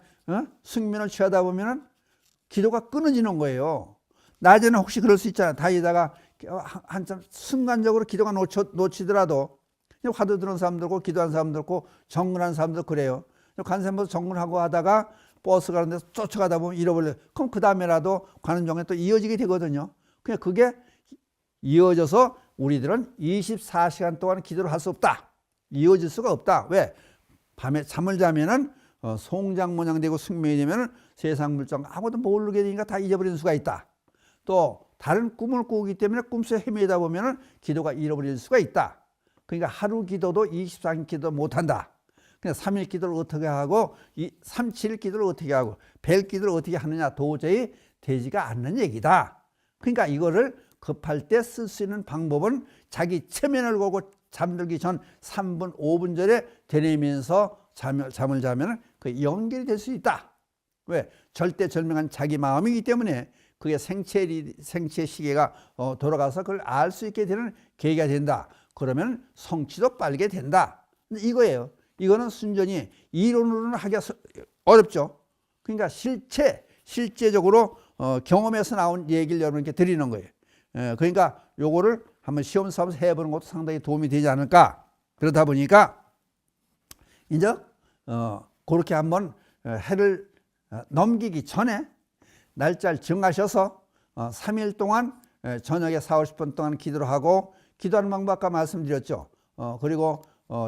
숙면을 취하다 보면은 기도가 끊어지는 거예요. 낮에는 혹시 그럴 수 있잖아요. 다니다가 한참 순간적으로 기도가 놓치더라도 화두 들은 사람도 있고 기도한 사람도 있고 정근한 사람도 그래요. 관세음보다 정근하고 하다가 버스 가는 데서 쫓아가다 보면 잃어버려요. 그럼 그 다음에라도 관음정에 또 이어지게 되거든요. 그냥 그게 이어져서 우리들은 24시간 동안 기도를 할 수 없다. 이어질 수가 없다. 왜? 밤에 잠을 자면은 송장 모양 되고 숙명이 되면은 세상 물정 아무도 모르게 되니까 다 잊어버리는 수가 있다. 또 다른 꿈을 꾸기 때문에 꿈속에 헤매다 보면은 기도가 잃어버릴 수가 있다. 그러니까 하루 기도도 24시간 기도 못 한다. 그냥 3일 기도를 어떻게 하고 37일 기도를 어떻게 하고 100일 기도를 어떻게 하느냐 도저히 되지가 않는 얘기다. 그러니까 이거를 급할 때 쓸 수 있는 방법은 자기 체면을 걸고 잠들기 전 3분 5분 전에 되뇌면서 잠을 자면 그 연결이 될 수 있다. 왜? 절대절명한 자기 마음이기 때문에 그게 생체 시계가 돌아가서 그걸 알 수 있게 되는 계기가 된다. 그러면 성취도 빠르게 된다. 이거예요. 이거는 순전히 이론으로는 하기가 어렵죠. 그러니까 실제적으로 경험에서 나온 얘기를 여러분께 드리는 거예요. 그러니까 요거를 한번 시험 삼아서 해보는 것도 상당히 도움이 되지 않을까. 그러다 보니까 이제 그렇게 한번 해를 넘기기 전에 날짜를 정하셔서 3일 동안 저녁에 4, 50분 동안 기도를 하고 기도하는 방법 아까 말씀드렸죠. 그리고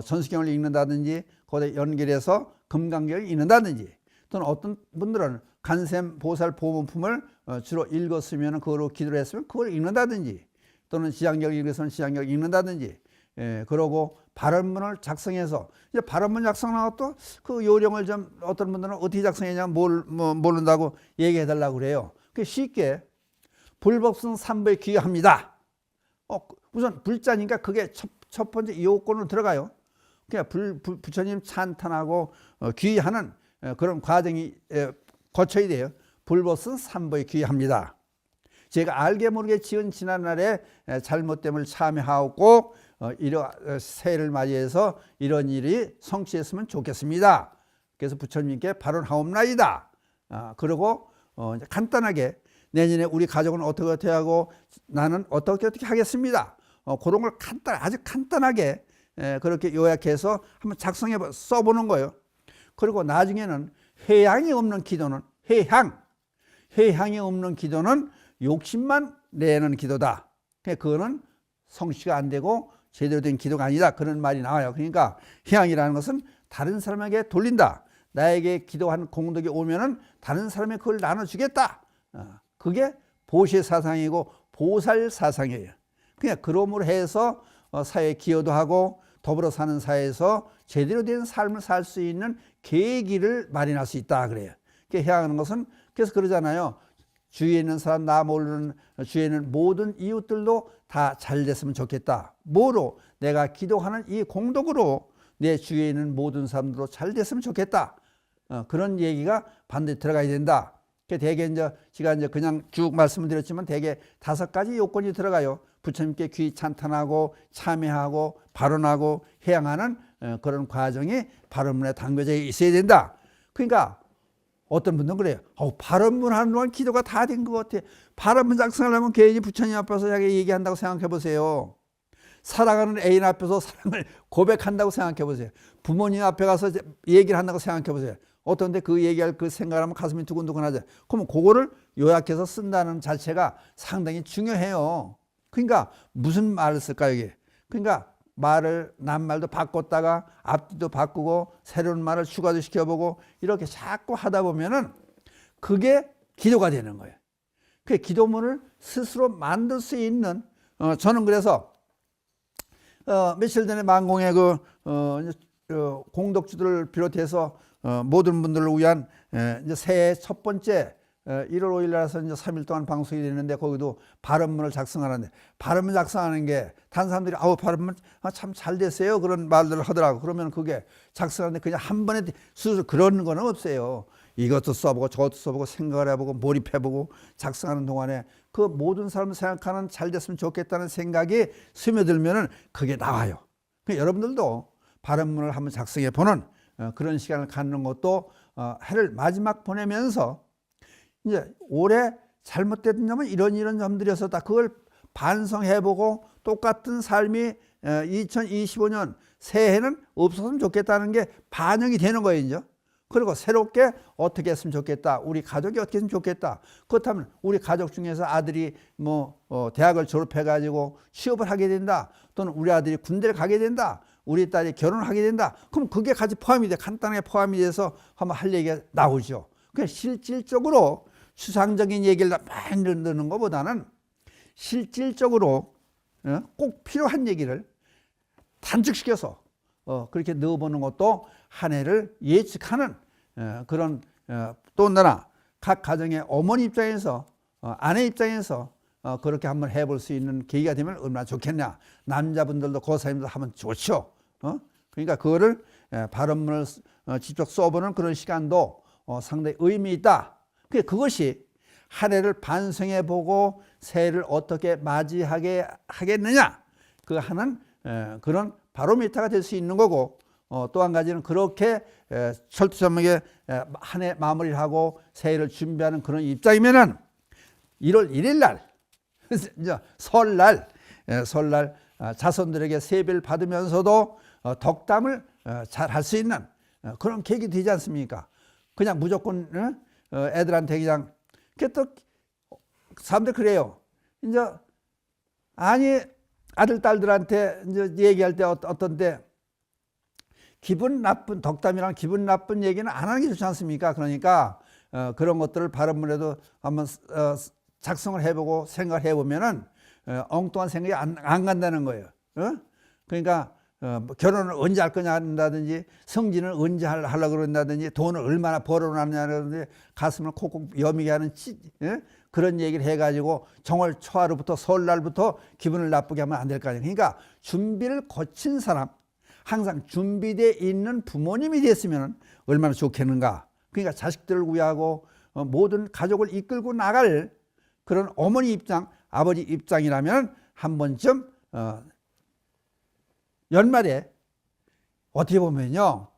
전수경을 읽는다든지 거기에 연결해서 금강경을 읽는다든지 또는 어떤 분들은 간샘 보살 보문품을 주로 읽었으면 그거로 기도를 했으면 그걸 읽는다든지 또는 지장경을 읽었으면 지장경을 읽는다든지 그러고 발언문을 작성해서 이제 발언문 작성하고 또 그 요령을 좀 어떤 분들은 어떻게 작성했냐 모른다고 얘기해 달라고 그래요. 그 쉽게 불법성 3부에 귀합니다. 우선 불자니까 그게 첫 번째 요건으로 들어가요. 그냥 부처님 찬탄하고 귀하는 그런 과정이 거쳐야 돼요. 불법성 3부에 귀합니다. 제가 알게 모르게 지은 지난날에 잘못됨을 참여하고 새해를 맞이해서 이런 일이 성취했으면 좋겠습니다. 그래서 부처님께 발언하옵나이다. 그리고 간단하게 내년에 우리 가족은 어떻게 하고 나는 어떻게 하겠습니다. 그런 걸 아주 간단하게 그렇게 요약해서 한번 써보는 거예요. 그리고 나중에는 회향이 없는 기도는 회향이 없는 기도는 욕심만 내는 기도다. 그거는 성취가 안 되고 제대로 된 기도가 아니다. 그런 말이 나와요. 그러니까 회향이라는 것은 다른 사람에게 돌린다. 나에게 기도한 공덕이 오면은 다른 사람에게 그걸 나눠주겠다. 그게 보시 사상이고 보살 사상이에요. 그냥 그러므로 해서 사회에 기여도 하고 더불어 사는 사회에서 제대로 된 삶을 살 수 있는 계기를 마련할 수 있다 그래요. 회향하는 것은 그래서 그러잖아요. 주위에 있는 사람, 나 모르는 주위에 있는 모든 이웃들도 다 잘 됐으면 좋겠다. 뭐로? 내가 기도하는 이 공덕으로 내 주위에 있는 모든 사람들도 잘 됐으면 좋겠다. 그런 얘기가 반드시 들어가야 된다. 대개 제가 그냥 쭉 말씀을 드렸지만 대개 5가지 요건이 들어가요. 부처님께 귀 찬탄하고 참여하고 발언하고 회향하는 그런 과정이 발언문에 담겨져 있어야 된다. 그러니까 어떤 분들은 그래요. 발언문 하는 동안 기도가 다 된 것 같아. 발언문 작성하려면 괜히 부처님 앞에서 자기 얘기한다고 생각해 보세요. 사랑하는 애인 앞에서 사랑을 고백한다고 생각해 보세요. 부모님 앞에 가서 얘기를 한다고 생각해 보세요. 어떤데 그 얘기할 그 생각하면 가슴이 두근두근하죠. 그러면 그거를 요약해서 쓴다는 자체가 상당히 중요해요. 그러니까 무슨 말을 쓸까요, 이게? 그러니까 낱말도 바꿨다가 앞뒤도 바꾸고 새로운 말을 추가도 시켜보고 이렇게 자꾸 하다 보면은 그게 기도가 되는 거예요. 그 기도문을 스스로 만들 수 있는 저는 그래서 며칠 전에 만공의 공덕주들을 비롯해서 모든 분들을 위한 이제 새해 첫 번째 1월 5일 날에서 이제 3일 동안 방송이 되는데 거기도 발언문을 작성하는데 발언문 작성하는 게 다른 사람들이 발언문 참 잘 됐어요 그런 말들을 하더라고. 그러면 그게 작성하는데 그냥 한 번에 스스로 그런 거는 없어요. 이것도 써보고 저것도 써보고 생각을 해보고 몰입해보고 작성하는 동안에 그 모든 사람을 생각하는 잘 됐으면 좋겠다는 생각이 스며들면은 그게 나와요. 그러니까 여러분들도 발언문을 한번 작성해 보는 그런 시간을 갖는 것도 해를 마지막 보내면서 이제 올해 잘못된 점은 이런 점들이었었다. 그걸 반성해보고 똑같은 삶이 2025년 새해에는 없었으면 좋겠다는 게 반영이 되는 거예요. 이제. 그리고 새롭게 어떻게 했으면 좋겠다. 우리 가족이 어떻게 했으면 좋겠다. 그렇다면 우리 가족 중에서 아들이 대학을 졸업해 가지고 취업을 하게 된다. 또는 우리 아들이 군대를 가게 된다. 우리 딸이 결혼을 하게 된다. 그럼 그게 같이 포함이 돼. 간단하게 포함이 돼서 한번 할 얘기가 나오죠. 그러니까 실질적으로 추상적인 얘기를 많이 넣는 것보다는 실질적으로 꼭 필요한 얘기를 단축시켜서 그렇게 넣어보는 것도 한 해를 예측하는 그런 또나 각 가정의 어머니 입장에서 아내 입장에서 그렇게 한번 해볼 수 있는 계기가 되면 얼마나 좋겠냐. 남자분들도 고사님도 하면 좋죠. 그러니까 그거를 발언문을 직접 써보는 그런 시간도 상당히 의미 있다. 그것이 한 해를 반성해보고 새해를 어떻게 맞이하게 하겠느냐 그 하는 그런 바로미터가 될 수 있는 거고, 또 한 가지는 그렇게 철두철미하게 한 해 마무리를 하고 새해를 준비하는 그런 입장이면은 1월 1일 날 설날 자손들에게 세배를 받으면서도 덕담을 잘 할 수 있는 그런 계획이 되지 않습니까? 그냥 무조건 애들한테 그냥 또 사람들 그래요. 이제 아니 아들 딸들한테 이제 얘기할 때 어떤 때 기분 나쁜 덕담이랑 기분 나쁜 얘기는 안 하는 게 좋지 않습니까? 그러니까 그런 것들을 발언문에도 한번 작성을 해보고 생각을 해보면은 엉뚱한 생각이 안 간다는 거예요. 그러니까 결혼을 언제 할 거냐 한다든지 성진을 언제 하려고 그런다든지 돈을 얼마나 벌어놨냐든지 가슴을 콕콕 여미게 하는 그런 얘기를 해가지고 정월 초하루부터 설날부터 기분을 나쁘게 하면 안 될 거 아니에요. 그러니까 준비를 거친 사람, 항상 준비되어 있는 부모님이 됐으면 얼마나 좋겠는가. 그러니까 자식들을 위하고 모든 가족을 이끌고 나갈 그런 어머니 입장, 아버지 입장이라면 한 번쯤 연말에 어떻게 보면요.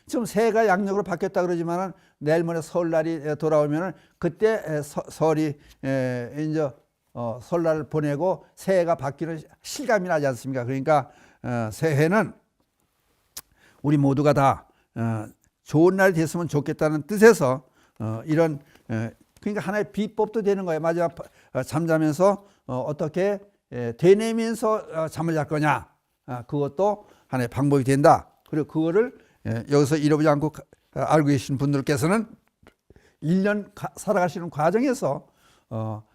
지금 새해가 양력으로 바뀌었다 그러지만은 내일 모레 설날이 돌아오면은 그때 설이 이제 설날을 보내고 새해가 바뀌는 실감이 나지 않습니까? 그러니까 새해는 우리 모두가 다 좋은 날이 됐으면 좋겠다는 뜻에서 이런 그러니까 하나의 비법도 되는 거예요. 마지막 잠자면서 어떻게 되뇌면서 잠을 잘 거냐. 그것도 하나의 방법이 된다. 그리고 그거를 여기서 잃어보지 않고 알고 계신 분들께서는 1년 살아가시는 과정에서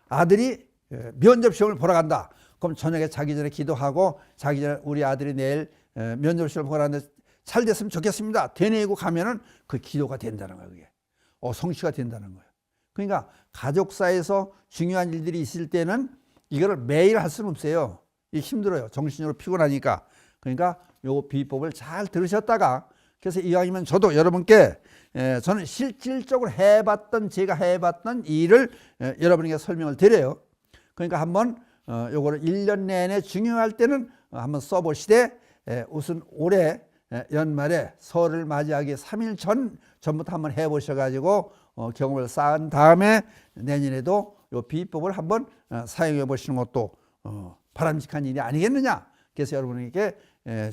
아들이 면접 시험을 보러 간다. 그럼 저녁에 자기 전에 기도하고 자기 전에 우리 아들이 내일 면접 시험을 보러 가는데 잘 됐으면 좋겠습니다. 되뇌고 가면은 그 기도가 된다는 거예요. 그게 성취가 된다는 거예요. 그러니까 가족사에서 중요한 일들이 있을 때는 이거를 매일 할 수는 없어요. 이 힘들어요. 정신적으로 피곤하니까. 그러니까 요 비법을 잘 들으셨다가 그래서 이왕이면 저도 여러분께 저는 실질적으로 제가 해봤던 일을 여러분에게 설명을 드려요. 그러니까 한번 요거를 1년 내내 중요할 때는 한번 써보시되 우선 올해 연말에 설을 맞이하기 3일 전부터 한번 해보셔가지고 경험을 쌓은 다음에 내년에도 요 비법을 한번 사용해 보시는 것도 바람직한 일이 아니겠느냐. 그래서 여러분에게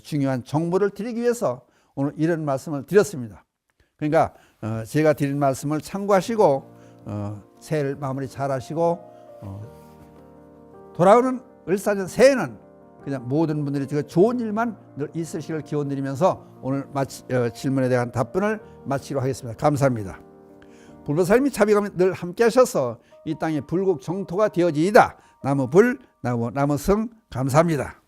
중요한 정보를 드리기 위해서 오늘 이런 말씀을 드렸습니다. 그러니까 제가 드린 말씀을 참고하시고 새해를 마무리 잘 하시고 돌아오는 을사년 새해는 그냥 모든 분들이 좋은 일만 늘 있으시길 기원드리면서 오늘 질문에 대한 답변을 마치도록 하겠습니다. 감사합니다. 불보살님이 자비감이 늘 함께 하셔서 이 땅의 불국 정토가 되어지이다. 나무 불, 나무 승 감사합니다.